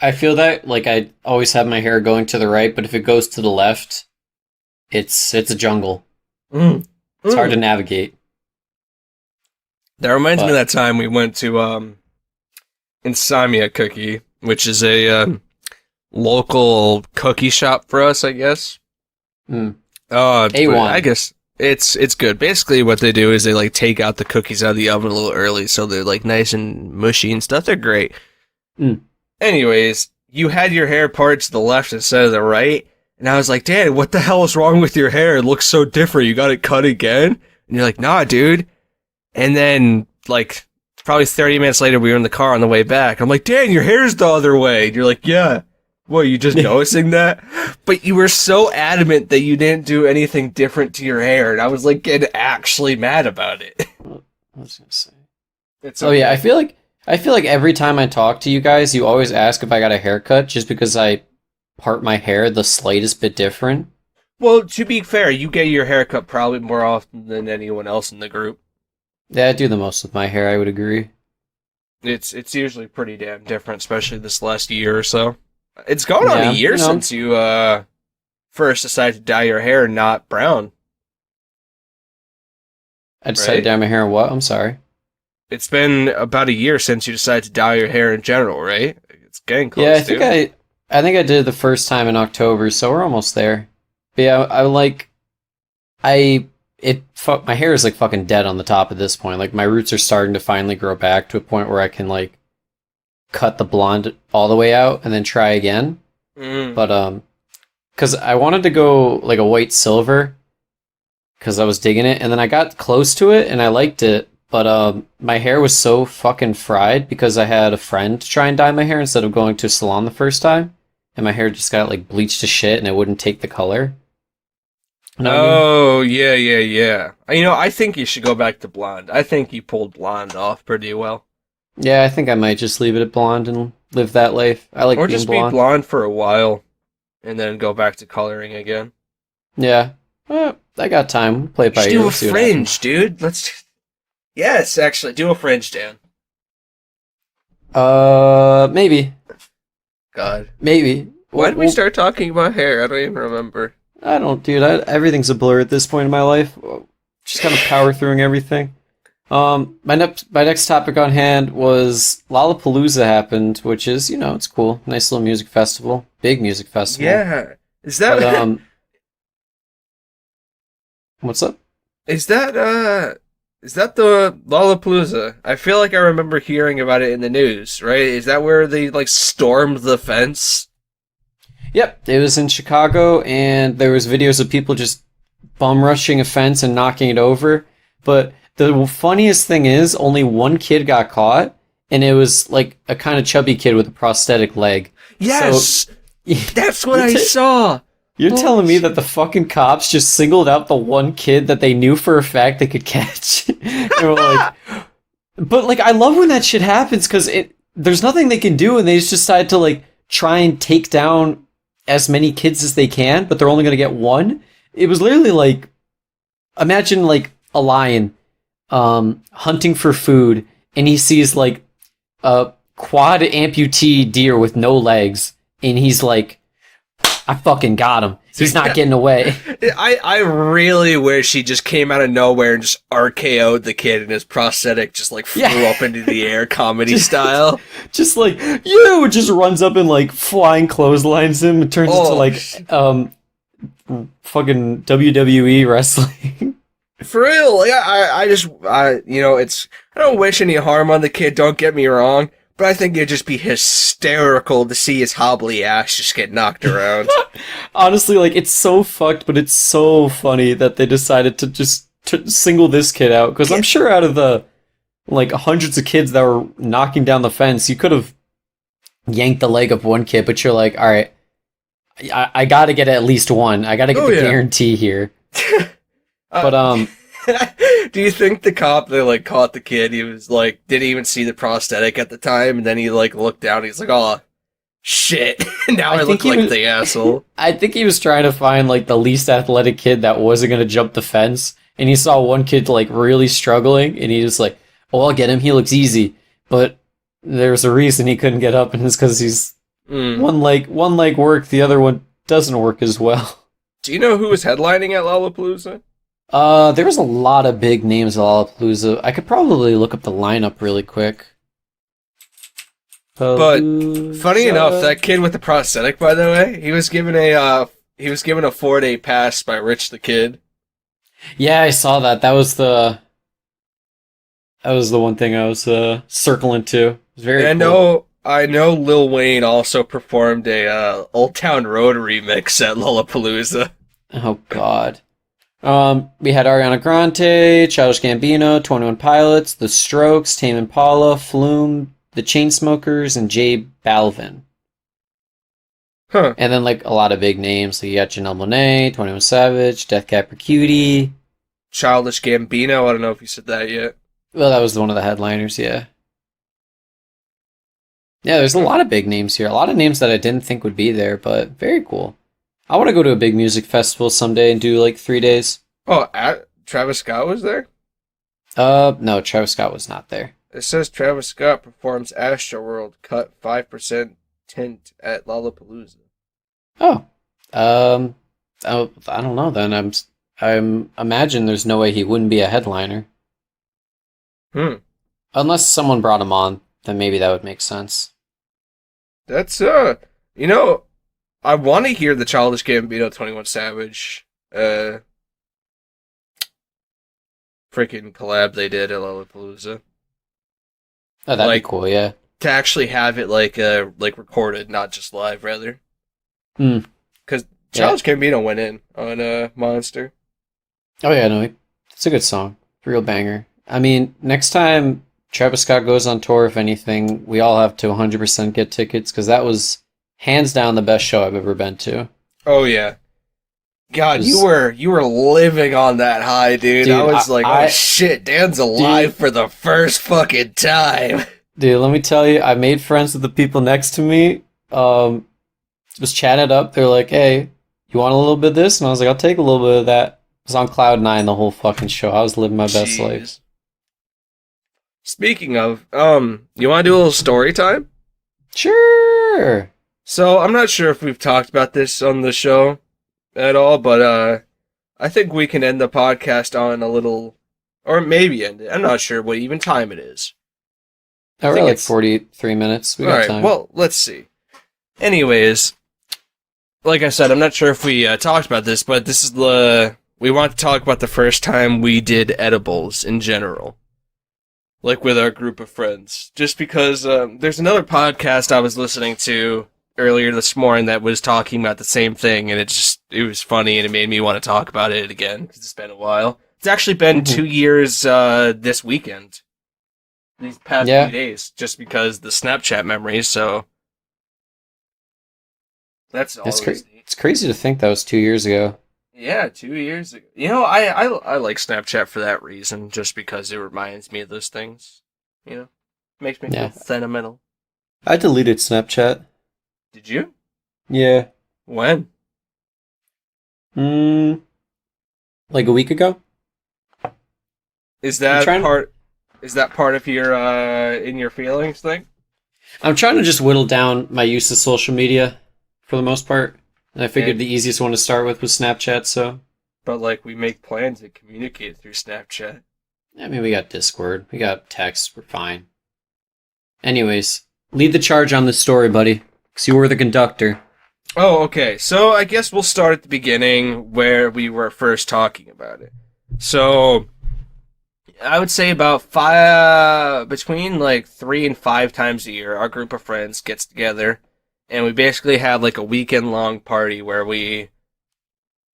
A: I feel that, like, I always have my hair going to the right, but if it goes to the left, it's a jungle. It's hard to navigate.
B: That reminds me of that time we went to Insomnia Cookie, which is a local cookie shop for us, I guess.
A: Mm.
B: A1. I guess it's good. Basically, what they do is they like take out the cookies out of the oven a little early, so they're like nice and mushy and stuff. They're great.
A: Mm.
B: Anyways, you had your hair part to the left instead of the right, and I was like, Dad, what the hell is wrong with your hair? It looks so different. You got it cut again? And you're like, nah, dude. And then, like, probably 30 minutes later, we were in the car on the way back. I'm like, Dan, your hair's the other way. And you're like, yeah. What, you just noticing that? But you were so adamant that you didn't do anything different to your hair, and I was, like, getting actually mad about it.
A: What was I gonna say?
B: It's
A: Oh yeah, I feel like every time I talk to you guys, you always ask if I got a haircut just because I part my hair the slightest bit different.
B: Well, to be fair, you get your haircut probably more often than anyone else in the group.
A: Yeah, I do the most with my hair, I would agree.
B: It's usually pretty damn different, especially this last year or so. It's going on a year since you first decided to dye your hair not brown.
A: I decided to dye my hair what? I'm sorry.
B: It's been about a year since you decided to dye your hair in general, right? It's getting close.
A: Yeah, I think I did it the first time in October, so we're almost there. But yeah, my hair is like fucking dead on the top at this point. Like my roots are starting to finally grow back to a point where I can like cut the blonde all the way out and then try again. But because I wanted to go like a white silver because I was digging it, and then I got close to it and I liked it, but my hair was so fucking fried because I had a friend try and dye my hair instead of going to a salon the first time, and my hair just got like bleached to shit and it wouldn't take the color. You know what I mean?
B: Yeah. You know, I think you should go back to blonde. I think you pulled blonde off pretty well.
A: Yeah, I think I might just leave it at blonde and live that life. I like
B: or
A: being
B: just
A: blonde.
B: be blonde for a while, and then go back to coloring again.
A: Yeah, I got time. Play it by
B: Just
A: ear.
B: do a fringe, dude. Yes, actually, do a fringe, Dan.
A: Maybe.
B: God.
A: Maybe.
B: Why did we start talking about hair? I don't even remember.
A: I don't, dude. Everything's a blur at this point in my life. Just kind of power through everything. My next topic on hand was Lalapalooza happened, which is, it's cool. Nice little music festival. Big music festival.
B: Yeah. Is that...
A: But, what's up?
B: Is that the Lalapalooza? I feel like I remember hearing about it in the news, right? Is that where they, like, stormed the fence?
A: Yep, it was in Chicago, and there was videos of people just bum rushing a fence and knocking it over. But the funniest thing is, only one kid got caught, and it was like a kind of chubby kid with a prosthetic leg.
B: Yes, so, that's what I saw.
A: You're telling me that the fucking cops just singled out the one kid that they knew for a fact they could catch? And were like, but like, I love when that shit happens because there's nothing they can do, and they just decide to like try and take down as many kids as they can, but they're only going to get one. It was literally like, imagine like a lion hunting for food, and he sees like a quad amputee deer with no legs, and he's like, I fucking got him. He's not getting away.
B: I really wish he just came out of nowhere and just RKO'd the kid, and his prosthetic just like flew up into the air, comedy style. Just
A: like, just runs up and like flying clotheslines him and turns into like fucking WWE wrestling.
B: For real, like I don't wish any harm on the kid, don't get me wrong, but I think it'd just be hysterical to see his hobbly ass just get knocked around.
A: Honestly, like, it's so fucked, but it's so funny that they decided to just single this kid out, because I'm sure out of the, like, hundreds of kids that were knocking down the fence, you could have yanked the leg of one kid, but you're like, alright, I gotta get at least one. I gotta get the guarantee here. But,
B: do you think the cop that like caught the kid, he was like, didn't even see the prosthetic at the time, and then he like looked down, and he's like, oh shit, now I look like the asshole.
A: I think he was trying to find like the least athletic kid that wasn't gonna jump the fence, and he saw one kid like really struggling, and he was like, oh, I'll get him, he looks easy. But there's a reason he couldn't get up, and it's because he's one leg worked, the other one doesn't work as well.
B: Do you know who was headlining at Lalapalooza?
A: There was a lot of big names at Lalapalooza. I could probably look up the lineup really quick.
B: But
A: Palooza.
B: funny enough, that kid with the prosthetic, by the way, he was given a 4-day pass by Rich the Kid.
A: Yeah, I saw that. That was the one thing I was circling to. It was very
B: And
A: cool.
B: I know Lil Wayne also performed a Old Town Road remix at Lollapalooza.
A: Oh God. We had Ariana Grande, Childish Gambino, 21 Pilots, The Strokes, Tame Impala, Flume, The Chainsmokers, and J Balvin.
B: Huh.
A: And then like a lot of big names. So you got Janelle Monáe, 21 Savage, Death Cab for Cutie.
B: Childish Gambino, I don't know if you said that yet.
A: Well, that was one of the headliners, yeah. Yeah, there's a lot of big names here. A lot of names that I didn't think would be there, but very cool. I want to go to a big music festival someday and do like 3 days.
B: Oh, Travis Scott was there?
A: No, Travis Scott was not there.
B: It says Travis Scott performs Astroworld cut 5% tint at Lollapalooza.
A: Oh, I don't know. Then I'm imagine there's no way he wouldn't be a headliner unless someone brought him on. Then maybe that would make sense.
B: That's I want to hear the Childish Gambino 21 Savage freaking collab they did at Lollapalooza.
A: Oh, that'd
B: Like,
A: be cool. Yeah.
B: to actually have it like recorded, not just live, rather.
A: Hmm.
B: Because
A: Yeah.
B: Childish Gambino went in on Monster.
A: Oh yeah, no, it's a good song. Real banger. I mean, next time Travis Scott goes on tour, if anything, we all have to 100% get tickets because that was hands down the best show I've ever been to.
B: Oh yeah. God,
A: Was-
B: you were living on that high, dude. I
A: Dude,
B: was like,
A: I-
B: oh shit, Dan's alive
A: Dude.
B: for the first fucking time.
A: Dude, let me tell you, I made friends with the people next to me. Was chatted up. They're like, "Hey, you want a little bit of this?" And I was like, "I'll take a little bit of that." I was on cloud nine the whole fucking show. I was living my best life.
B: Jeez. Speaking of, you want to do a little story time?
A: Sure.
B: So I'm not sure if we've talked about this on the show at all, but I think we can end the podcast on a little, or maybe end it. I'm not sure what even time it is.
A: Oh, we're
B: think
A: like
B: it's-
A: 43 minutes. We got
B: Alright,
A: time.
B: well, let's see. Anyways, like I said, I'm not sure if we talked about this, but this is we want to talk about the first time we did edibles in general. Like with our group of friends. Just because there's another podcast I was listening to earlier this morning that was talking about the same thing, and it was funny, and it made me want to talk about it again, because it's been a while. It's actually been 2 years this weekend. These past
A: Yeah.
B: few days, just because the Snapchat memories, so... That's all.
A: It's crazy to think that was 2 years ago.
B: Yeah, 2 years ago. You know, I like Snapchat for that reason, just because it reminds me of those things. You know, makes me
A: Yeah.
B: feel sentimental.
A: I deleted Snapchat.
B: Did you?
A: Yeah.
B: When?
A: Like a week ago.
B: Is that
A: trying-
B: part? Is that part of your in your feelings thing?
A: I'm trying to just whittle down my use of social media for the most part. And I figured the easiest one to start with was Snapchat, so.
B: But like, we make plans to communicate through Snapchat.
A: I mean, we got Discord, we got text, we're fine. Anyways, lead the charge on this story, buddy, because you were the conductor.
B: Oh, okay. So I guess we'll start at the beginning where we were first talking about it. So I would say about between like 3 and 5 times a year, our group of friends gets together, and we basically have like a weekend long party where we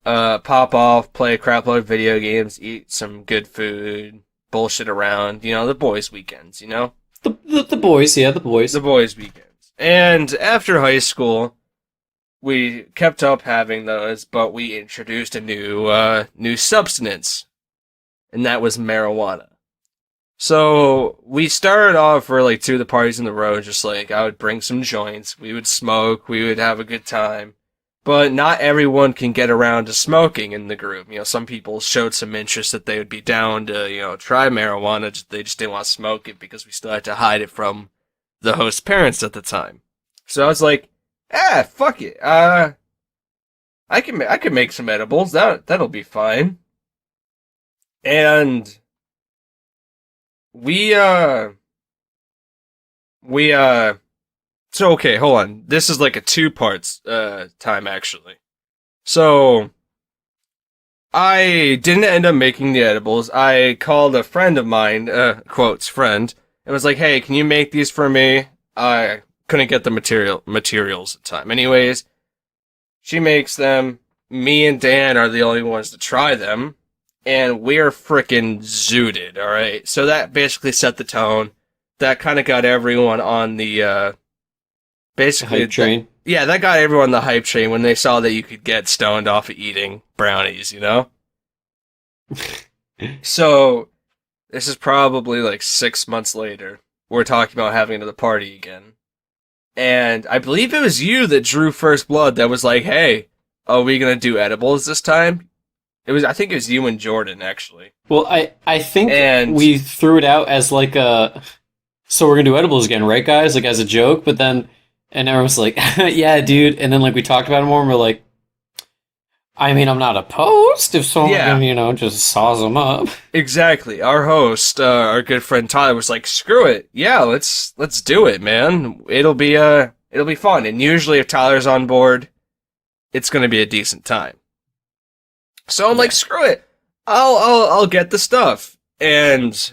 B: pop off, play a crap load of video games, eat some good food, bullshit around. You know, the boys' weekends. You know.
A: The boys, yeah, the boys.
B: The boys' weekends. And after high school, we kept up having those, but we introduced a new substance, and that was marijuana. So we started off for like 2 of the parties in the row, just like I would bring some joints, we would smoke, we would have a good time. But not everyone can get around to smoking in the group. You know, some people showed some interest that they would be down to, you know, try marijuana. They just didn't want to smoke it because we still had to hide it from the host's parents at the time. So I was like, fuck it. I can make some edibles. That'll be fine. And we So, okay, hold on. This is like a two parts time, actually. So, I didn't end up making the edibles. I called a friend of mine, quotes, friend, and was like, hey, can you make these for me? I couldn't get the materials at the time. Anyways, she makes them. Me and Dan are the only ones to try them. And we're freaking zooted, alright? So that basically set the tone. That kind of got everyone on the, basically...
A: Hype train.
B: Yeah, that got everyone on the hype train when they saw that you could get stoned off of eating brownies, you know? So, this is probably like 6 months later. We're talking about having another party again. And I believe it was you that drew first blood that was like, hey, are we gonna do edibles this time? I think it was you and Jordan, actually.
A: Well, I think we threw it out as like a, so we're gonna do edibles again, right, guys? Like as a joke, but then, and everyone was like, yeah, dude. And then like we talked about it more, and we're like, I mean, I'm not opposed if someone, just saws them up.
B: Exactly. Our host, our good friend Tyler, was like, screw it. Yeah, let's do it, man. It'll be fun. And usually if Tyler's on board, it's gonna be a decent time. So I'm like, screw it. I'll get the stuff and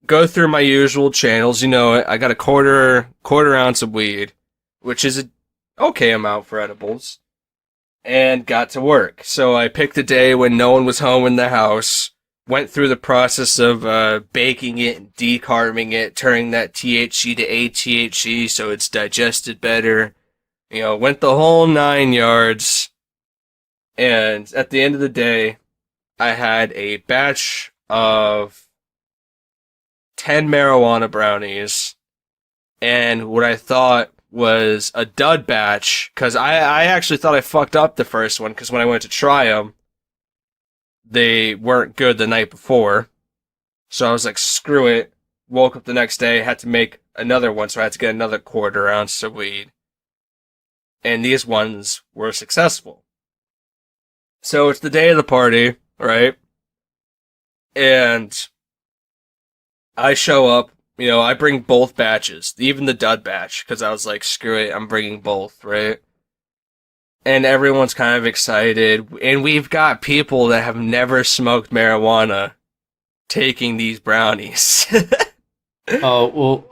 B: go through my usual channels. You know, I got a quarter ounce of weed, which is a okay amount for edibles, and got to work. So I picked a day when no one was home in the house, went through the process of baking it and decarbing it, turning that THC to ATHC so it's digested better. You know, went the whole 9 yards. And at the end of the day, I had a batch of 10 marijuana brownies and what I thought was a dud batch, because I actually thought I fucked up the first one, because when I went to try them, they weren't good the night before. So I was like, screw it. Woke up the next day, had to make another one, so I had to get another quarter ounce of weed. And these ones were successful. So it's the day of the party, right? And I show up, I bring both batches, even the dud batch, because I was like, screw it, I'm bringing both, right? And everyone's kind of excited, and we've got people that have never smoked marijuana taking these brownies.
A: Little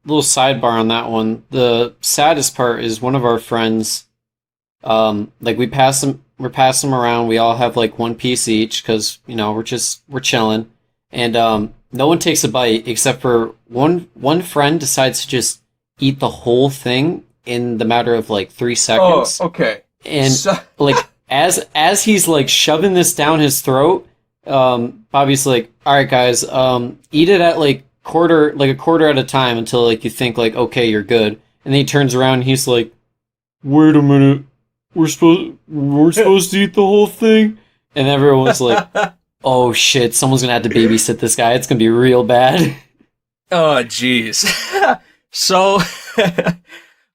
A: sidebar on that one. The saddest part is one of our friends, we're passing them around. We all have like one piece each because, we're chilling. And no one takes a bite except for one friend decides to just eat the whole thing in the matter of like 3 seconds.
B: Oh, okay.
A: And as he's like shoving this down his throat, Bobby's like, all right, guys, eat it at like a quarter at a time until like you think like, okay, you're good. And then he turns around and he's like, wait a minute. We're supposed to eat the whole thing? And everyone's like, oh shit, someone's gonna have to babysit this guy. It's gonna be real bad.
B: Oh, jeez. So,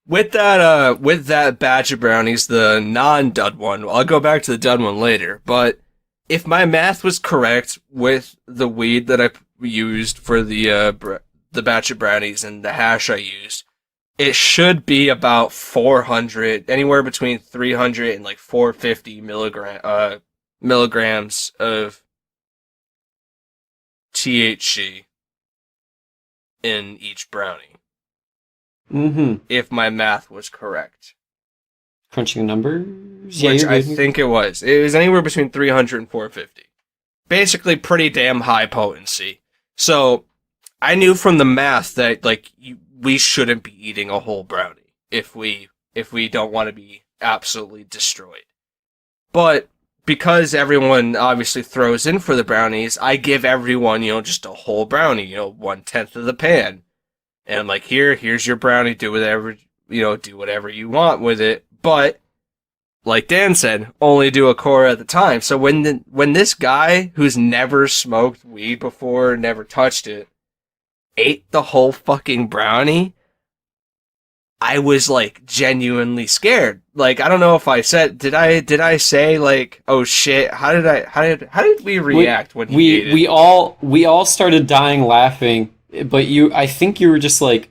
B: with that batch of brownies, the non-dud one, I'll go back to the dud one later, but if my math was correct with the weed that I used for the batch of brownies and the hash I used, it should be about 400, anywhere between 300 and like 450 milligrams of THC in each brownie.
A: Mm-hmm.
B: If my math was correct.
A: Crunching numbers?
B: Which I think it was. It was anywhere between 300 and 450. Basically pretty damn high potency. So, I knew from the math that, we shouldn't be eating a whole brownie if we don't want to be absolutely destroyed. But because everyone obviously throws in for the brownies, I give everyone, just a whole brownie, 1/10 of the pan. And I'm like, here's your brownie, do whatever you want with it. But like Dan said, only do a core at the time. So when this guy who's never smoked weed before, never touched it, ate the whole fucking brownie, I was like genuinely scared. Like, I don't know if I said, did I say like, oh shit, how did we react when he ate it?
A: We all started dying laughing, but I think you were just like,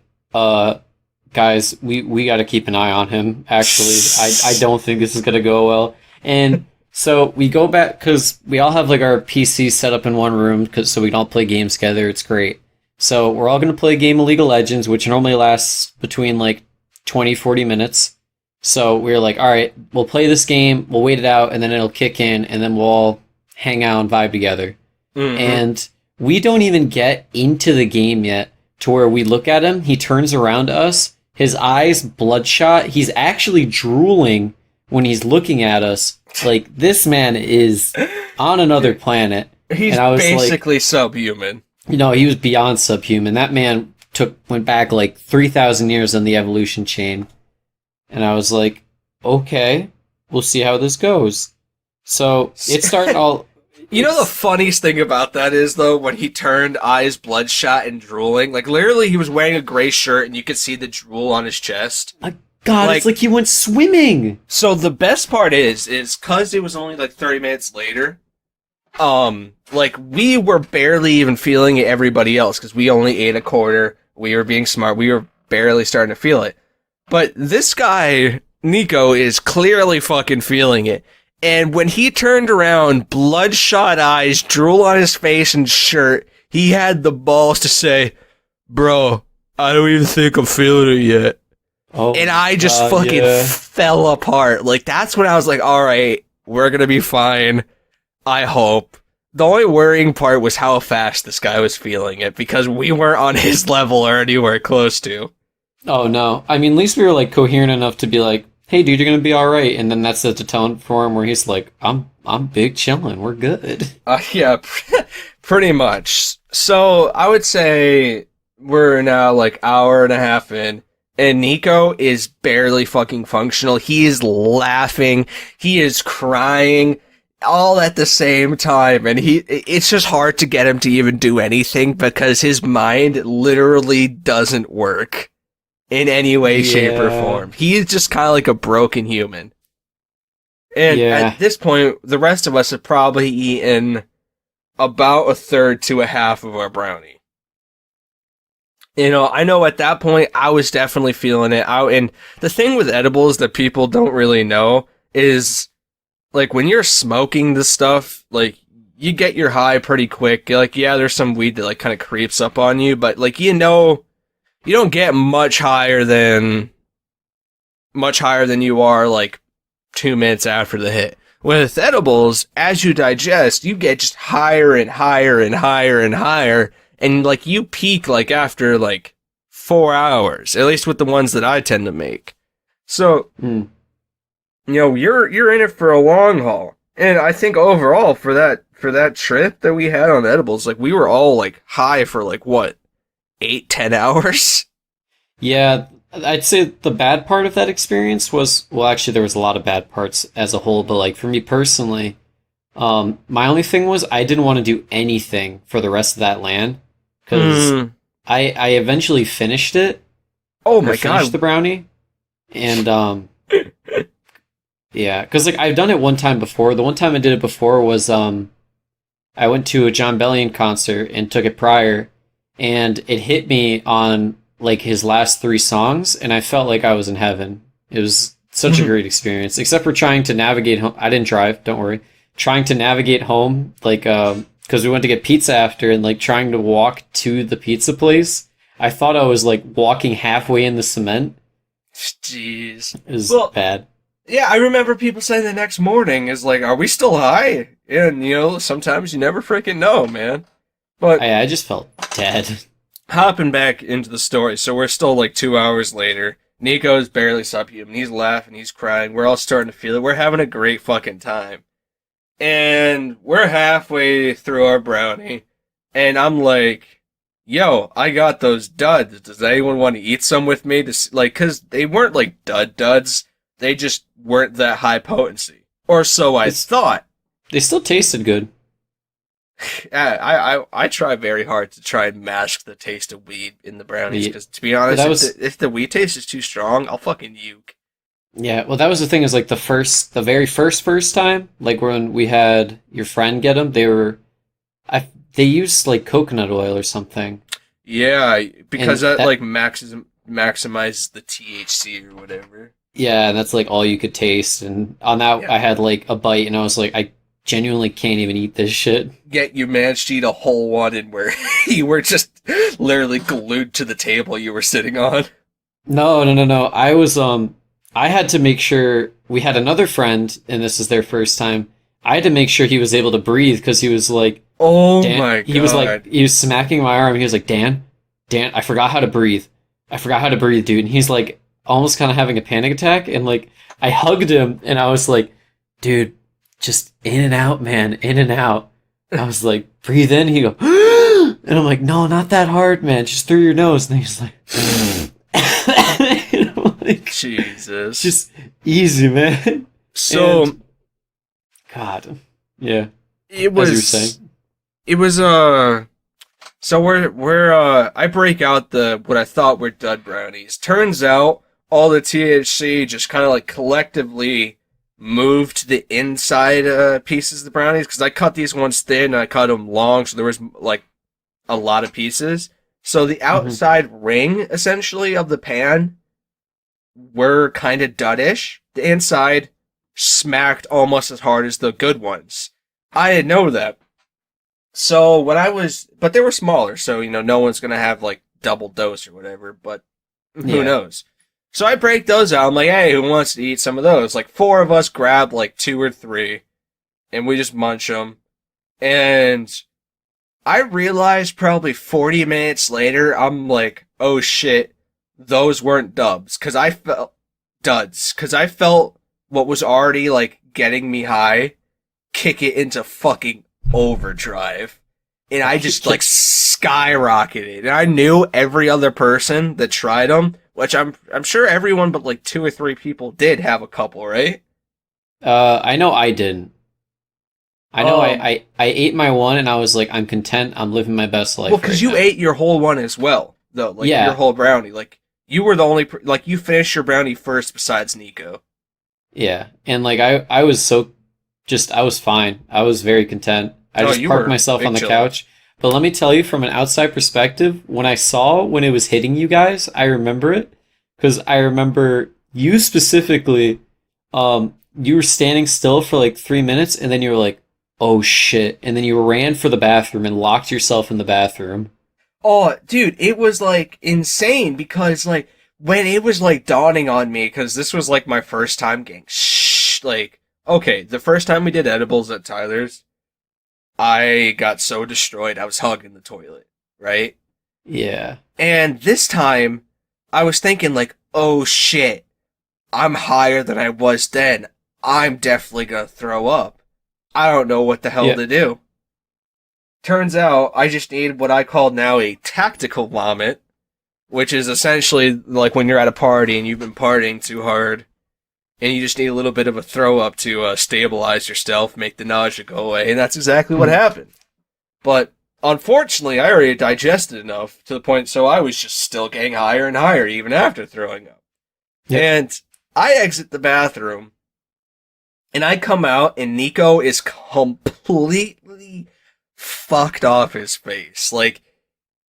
A: guys, we got to keep an eye on him. Actually, I don't think this is gonna go well. And so we go back because we all have like our PC set up in one room, so we don't play games together. It's great. So we're all gonna play a game of League of Legends, which normally lasts between like 20-40 minutes. So we're like, all right, we'll play this game, we'll wait it out, and then it'll kick in, and then we'll all hang out and vibe together. Mm-hmm. And we don't even get into the game yet to where we look at him, he turns around to us, his eyes bloodshot, he's actually drooling when he's looking at us. Like, this man is on another planet.
B: He's basically subhuman.
A: You know, he was beyond subhuman. That man went back like 3,000 years on the evolution chain. And I was like, okay, we'll see how this goes. So it started all...
B: You know the funniest thing about that is, though, when he turned eyes bloodshot and drooling, like, literally he was wearing a gray shirt and you could see the drool on his chest.
A: My God, like, it's like he went swimming!
B: So the best part is because it was only like 30 minutes later, like, we were barely even feeling it, everybody else, because we only ate a quarter, we were being smart, we were barely starting to feel it. But this guy, Nico, is clearly fucking feeling it. And when he turned around, bloodshot eyes, drool on his face and shirt, he had the balls to say, bro, I don't even think I'm feeling it yet. Oh, and I just fucking fell apart. Like, that's when I was like, all right, we're going to be fine. I hope. The only worrying part was how fast this guy was feeling it, because we weren't on his level or anywhere close to.
A: Oh, no. I mean, at least we were, like, coherent enough to be like, hey, dude, you're going to be all right. And then that sets a tone for him where he's like, I'm big chilling. We're good.
B: Yeah, pretty much. So I would say we're now like hour and a half in, and Nico is barely fucking functional. He is laughing. He is crying all at the same time. And it's just hard to get him to even do anything because his mind literally doesn't work in any way, shape, or form. He is just kind of like a broken human. And at this point, the rest of us have probably eaten about a third to a half of our brownie. You know, I know at that point, I was definitely feeling it. And the thing with edibles that people don't really know is, like, when you're smoking this stuff, like, you get your high pretty quick. Like, yeah, there's some weed that, like, kind of creeps up on you, but, like, you know, you don't get much higher than you are, like, 2 minutes after the hit. With edibles, as you digest, you get just higher and higher and higher and higher, and, like, you peak, like, after, like, 4 hours, at least with the ones that I tend to make. So, you know, you're in it for a long haul. And I think overall, for that trip that we had on edibles, like, we were all, like, high for, like, what? 8-10 hours?
A: Yeah, I'd say the bad part of that experience was, well, actually there was a lot of bad parts as a whole, but like for me personally, my only thing was I didn't want to do anything for the rest of that LAN because I eventually finished it.
B: Oh my God.
A: Finished the brownie. And yeah, because like I've done it one time before. The one time I did it before was I went to a John Bellion concert and took it prior. And it hit me on, like, his last 3 songs, and I felt like I was in heaven. It was such a great experience, except for trying to navigate home. I didn't drive, don't worry. Trying to navigate home, like, because we went to get pizza after, and, like, trying to walk to the pizza place. I thought I was, like, walking halfway in the cement.
B: Jeez.
A: It was bad.
B: Yeah, I remember people saying the next morning is like, are we still high? And, you know, sometimes you never freaking know, man. But
A: I just felt dead.
B: Hopping back into the story, so we're still like 2 hours later. Nico's barely subhuman. He's laughing, he's crying. We're all starting to feel it. We're having a great fucking time. And we're halfway through our brownie. And I'm like, yo, I got those duds. Does anyone want to eat some with me? Like, because they weren't like duds. They just weren't that high potency. Or so I thought.
A: They still tasted good.
B: I try very hard to try and mask the taste of weed in the brownies, because to be honest, if the weed taste is too strong, I'll fucking uke.
A: Yeah, well, that was the thing, is like the very first time, like when we had your friend get them, they used like coconut oil or something.
B: Yeah, because that like maxes them. maximizes the THC or whatever.
A: Yeah, and that's like all you could taste. And on that,
B: Yeah.
A: I had like a bite, and I was like, I genuinely can't even eat this shit.
B: Yet you managed to eat a whole one, and where you were just literally glued to the table you were sitting on.
A: No. I had to make sure we had another friend, and this is their first time. I had to make sure he was able to breathe because he was like,
B: Oh
A: Dan,
B: my god!
A: he was smacking my arm. He was like, Dan, I forgot how to breathe. I forgot how to breathe, dude. And he's like, almost kind of having a panic attack. And like, I hugged him, and I was like, dude, just in and out, man, in and out. I was like, breathe in. He go, and I'm like, no, not that hard, man. Just through your nose. And he's like, you know, like,
B: Jesus,
A: just easy, man.
B: so
A: And, God, yeah.
B: it
A: As you were
B: was.
A: saying.
B: It was So I break out what I thought were dud brownies. Turns out all the THC just kind of like collectively moved to the inside pieces of the brownies because I cut these ones thin and I cut them long, so there was like a lot of pieces. So the outside ring essentially of the pan were kind of duddish. The inside smacked almost as hard as the good ones. I didn't know that. So but they were smaller, so no one's gonna have like double dose or whatever, but who knows? So I break those out. I'm like, hey, who wants to eat some of those? Like 4 of us grab like 2 or 3, and we just munch them. And I realized probably 40 minutes later, I'm like, oh shit, those weren't duds, because I felt what was already like getting me high kick it into fucking overdrive, and I just like skyrocketed. And I knew every other person that tried them, which I'm sure everyone but like 2 or 3 people did have a couple, right?
A: I know I didn't. I know I ate my one, and I was like, I'm content. I'm living my best life.
B: Well, because you ate your whole one as well, though. Like your whole brownie. Like you were the only like you finished your brownie first besides Nico.
A: Yeah, and like I was I was fine. I was very content. I just parked myself on the couch. But let me tell you, from an outside perspective, when it was hitting you guys, I remember it. Because I remember you specifically, you were standing still for like 3 minutes, and then you were like, oh shit. And then you ran for the bathroom and locked yourself in the bathroom.
B: Oh, dude, it was like insane because like when it was like dawning on me, because this was like my first time getting like, okay, the first time we did edibles at Tyler's, I got so destroyed, I was hugging the toilet, right?
A: Yeah.
B: And this time, I was thinking like, oh shit, I'm higher than I was then. I'm definitely gonna throw up. I don't know what the hell to do. Turns out, I just need what I call now a tactical vomit, which is essentially like when you're at a party and you've been partying too hard, and you just need a little bit of a throw up to stabilize yourself, make the nausea go away, and that's exactly what happened. But unfortunately, I already digested enough to the point so I was just still getting higher and higher even after throwing up. Yep. And I exit the bathroom, and I come out, and Nico is completely fucked off his face. Like,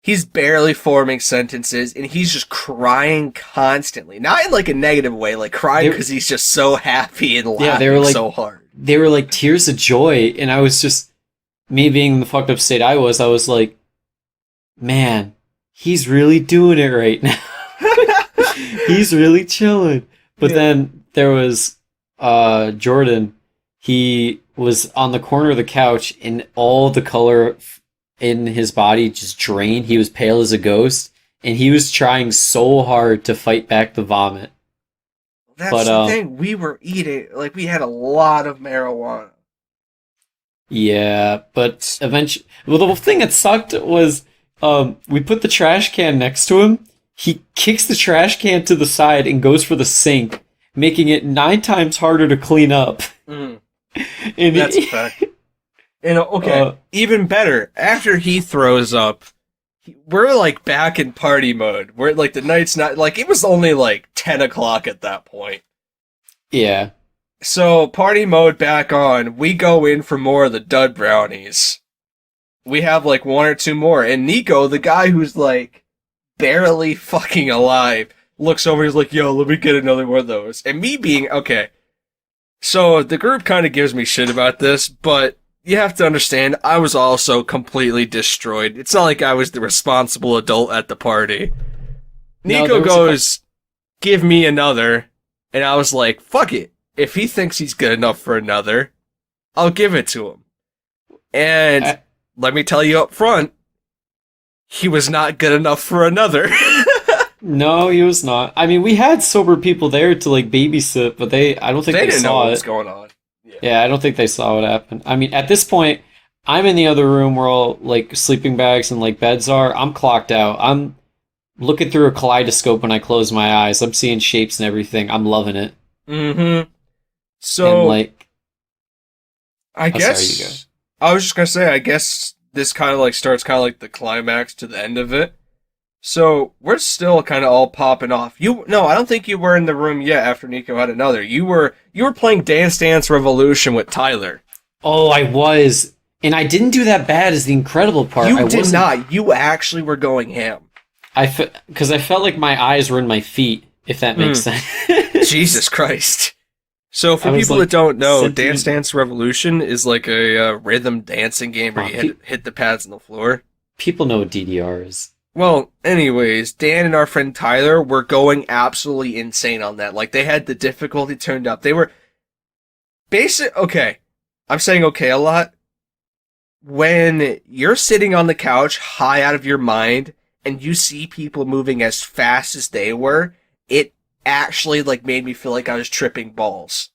B: he's barely forming sentences, and he's just crying constantly. Not in like a negative way, like crying because he's just so happy and laughing so hard.
A: They were like tears of joy, and I was just, me being in the fucked up state I was like, man, he's really doing it right now. He's really chilling. But then there was Jordan. He was on the corner of the couch, and all the color in his body just drained. He was pale as a ghost, and he was trying so hard to fight back the vomit.
B: That's the thing. We were eating, like, we had a lot of marijuana.
A: Yeah, but eventually, well, the thing that sucked was we put the trash can next to him. He kicks the trash can to the side and goes for the sink, making it 9 times harder to clean up.
B: And that's a fact. And even better, after he throws up, we're like back in party mode. We're like the night's not like it was only like 10 o'clock at that point.
A: Yeah.
B: So party mode back on. We go in for more of the dud brownies. We have like 1 or 2 more, and Nico, the guy who's like barely fucking alive, looks over, he's like, yo, let me get another one of those. And me being, okay, so the group kind of gives me shit about this, but you have to understand, I was also completely destroyed. It's not like I was the responsible adult at the party. Nico goes, give me another, and I was like, fuck it. If he thinks he's good enough for another, I'll give it to him. And let me tell you up front, he was not good enough for another.
A: No, he was not. I mean, we had sober people there to like babysit, but I don't think they
B: didn't
A: saw
B: know what
A: it.
B: was going on.
A: Yeah, I don't think they saw what happened. I mean, at this point, I'm in the other room where all like sleeping bags and like beds are. I'm clocked out. I'm looking through a kaleidoscope when I close my eyes. I'm seeing shapes and everything. I'm loving it.
B: Mm-hmm. So,
A: and like,
B: I guess I was just gonna say, I guess this kind of like starts kind of like the climax to the end of it. So we're still kind of all popping off. No, I don't think you were in the room yet after Nico had another. You were playing Dance Dance Revolution with Tyler.
A: Oh, I was, and I didn't do that bad. Is the incredible part.
B: You did not. You actually were going ham.
A: Because I felt like my eyes were in my feet. If that makes sense.
B: Jesus Christ. So for people that don't know, Dance Dance Revolution is like a rhythm dancing game where you hit the pads on the floor.
A: People know what DDR is.
B: Well, anyways, Dan and our friend Tyler were going absolutely insane on that. Like, they had the difficulty turned up. They were okay. I'm saying okay a lot. When you're sitting on the couch, high out of your mind, and you see people moving as fast as they were, it actually, like, made me feel like I was tripping balls.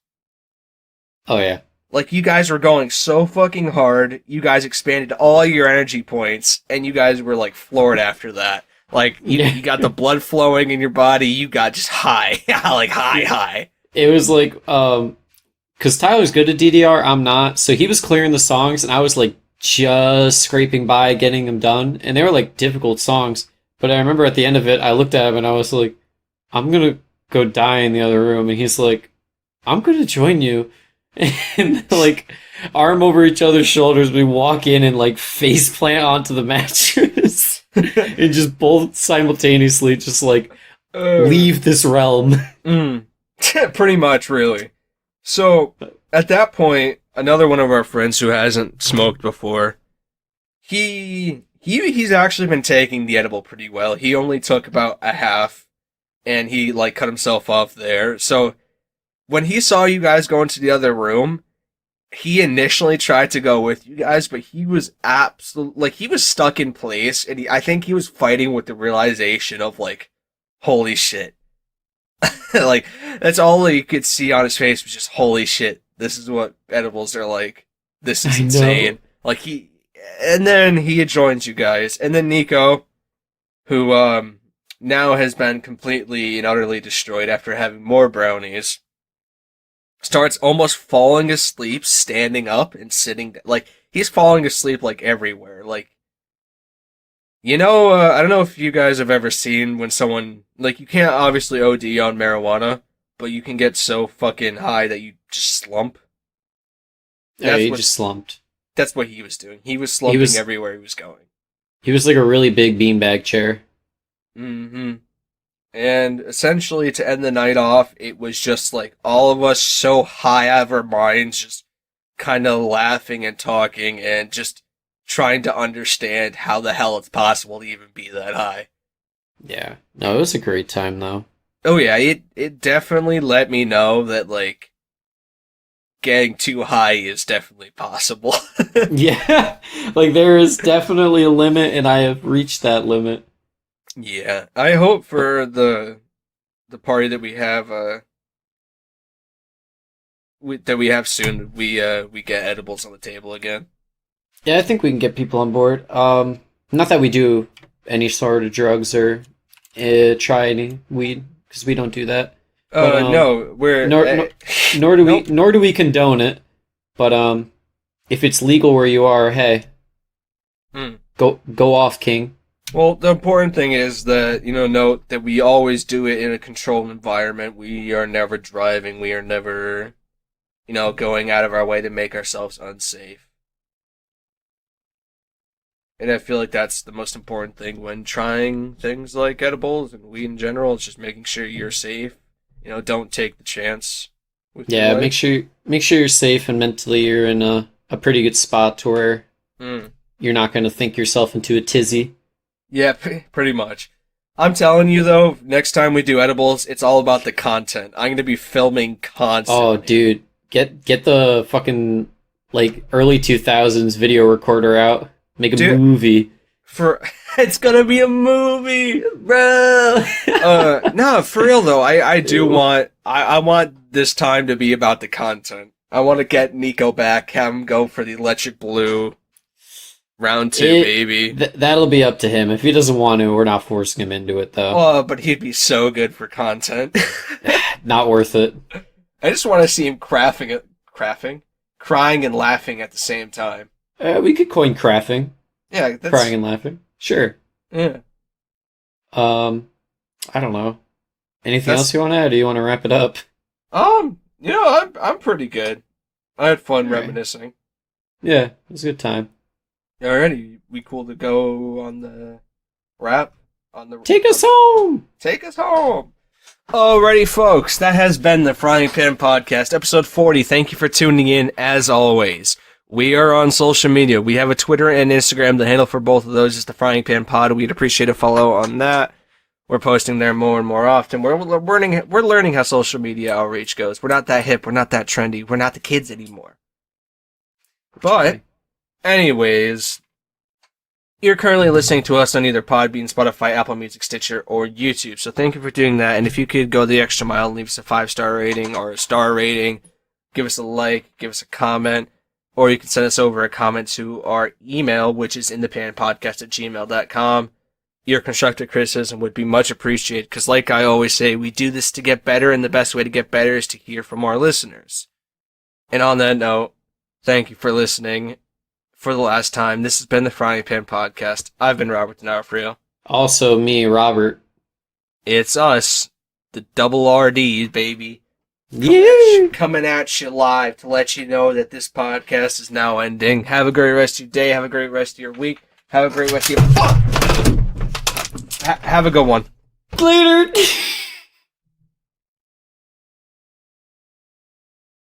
A: Oh, yeah.
B: Like, you guys were going so fucking hard, you guys expanded all your energy points, and you guys were, like, floored after that. Like, you got the blood flowing in your body, you got just high. Like, high.
A: It was like, because Tyler's good at DDR, I'm not, so he was clearing the songs, and I was, like, just scraping by, getting them done, and they were, like, difficult songs, but I remember at the end of it, I looked at him, and I was like, I'm gonna go die in the other room, and he's like, I'm gonna join you. And like arm over each other's shoulders, we walk in and like face plant onto the mattress and just both simultaneously just like leave this realm.
B: Pretty much, really. So at that point, another one of our friends who hasn't smoked before, he's actually been taking the edible pretty well. He only took about a half, and he like cut himself off there. So when he saw you guys go into the other room, he initially tried to go with you guys, but he was he was stuck in place, and I think he was fighting with the realization of, like, holy shit. Like, that's all he could see on his face was just, holy shit, this is what edibles are like. This is insane. Like, and then he joins you guys, and then Nico, who, now has been completely and utterly destroyed after having more brownies, starts almost falling asleep, standing up and sitting. Like, he's falling asleep, like, everywhere. Like, I don't know if you guys have ever seen when someone, like, you can't obviously OD on marijuana, but you can get so fucking high that you just slump.
A: Yeah, he just slumped.
B: That's what he was doing. He was slumping everywhere he was going.
A: He was like a really big beanbag chair.
B: Mm-hmm. And essentially, to end the night off, it was just like all of us so high out of our minds, just kind of laughing and talking and just trying to understand how the hell it's possible to even be that high.
A: Yeah. No, it was a great time, though.
B: Oh, yeah. It definitely let me know that, like, getting too high is definitely possible.
A: Yeah. Like, there is definitely a limit, and I have reached that limit.
B: Yeah, I hope for the party that we have soon, we get edibles on the table again.
A: Yeah, I think we can get people on board. Not that we do any sort of drugs or try any weed, because we don't do that. But,
B: no, we're
A: nor do we condone it. But if it's legal where you are, hey, go off, King.
B: Well, the important thing is that, note that we always do it in a controlled environment. We are never driving. We are never, going out of our way to make ourselves unsafe. And I feel like that's the most important thing when trying things like edibles and weed in general. It's just making sure you're safe. Don't take the chance. With your life.
A: make sure you're safe and mentally you're in a pretty good spot to where you're not going to think yourself into a tizzy.
B: Yeah, pretty much. I'm telling you though, next time we do edibles, it's all about the content. I'm going to be filming constantly.
A: Oh, dude, get the fucking like early 2000s video recorder out. Make a movie.
B: It's gonna be a movie, bro. No, for real though. I do want. I want this time to be about the content. I want to get Nico back. Have him go for the electric blue. Round 2, baby.
A: That'll be up to him. If he doesn't want to, we're not forcing him into it though.
B: Oh, but he'd be so good for content.
A: Not worth it.
B: I just want to see him crying and laughing at the same time.
A: We could coin craffing.
B: Yeah,
A: crying and laughing. Sure.
B: Yeah.
A: I don't know. Anything else you want to add? Or do you want to wrap it up?
B: I'm pretty good. I had fun reminiscing.
A: Yeah, it was a good time.
B: Alrighty, we cool to go on the wrap?
A: Take us home!
B: Take us home! Alrighty, folks, that has been the Frying Pan Podcast, episode 40. Thank you for tuning in, as always. We are on social media. We have a Twitter and Instagram. The handle for both of those is the Frying Pan Pod. We'd appreciate a follow on that. We're posting there more and more often. We're learning how social media outreach goes. We're not that hip. We're not that trendy. We're not the kids anymore. But, anyways, you're currently listening to us on either Podbean, Spotify, Apple Music, Stitcher, or YouTube. So thank you for doing that. And if you could go the extra mile and leave us a 5-star rating or a star rating, give us a like, give us a comment. Or you can send us over a comment to our email, which is inthepanpodcast@gmail.com. Your constructive criticism would be much appreciated, because like I always say, we do this to get better, and the best way to get better is to hear from our listeners. And on that note, thank you for listening for the last time. This has been the Frying Pan Podcast. I've been Robert D'Onofrio.
A: Also me, Robert.
B: It's us, the double RD, baby. Coming at you live to let you know that this podcast is now ending. Have a great rest of your day. Have a great rest of your week. Have a great rest of your... Have a good one.
A: Later.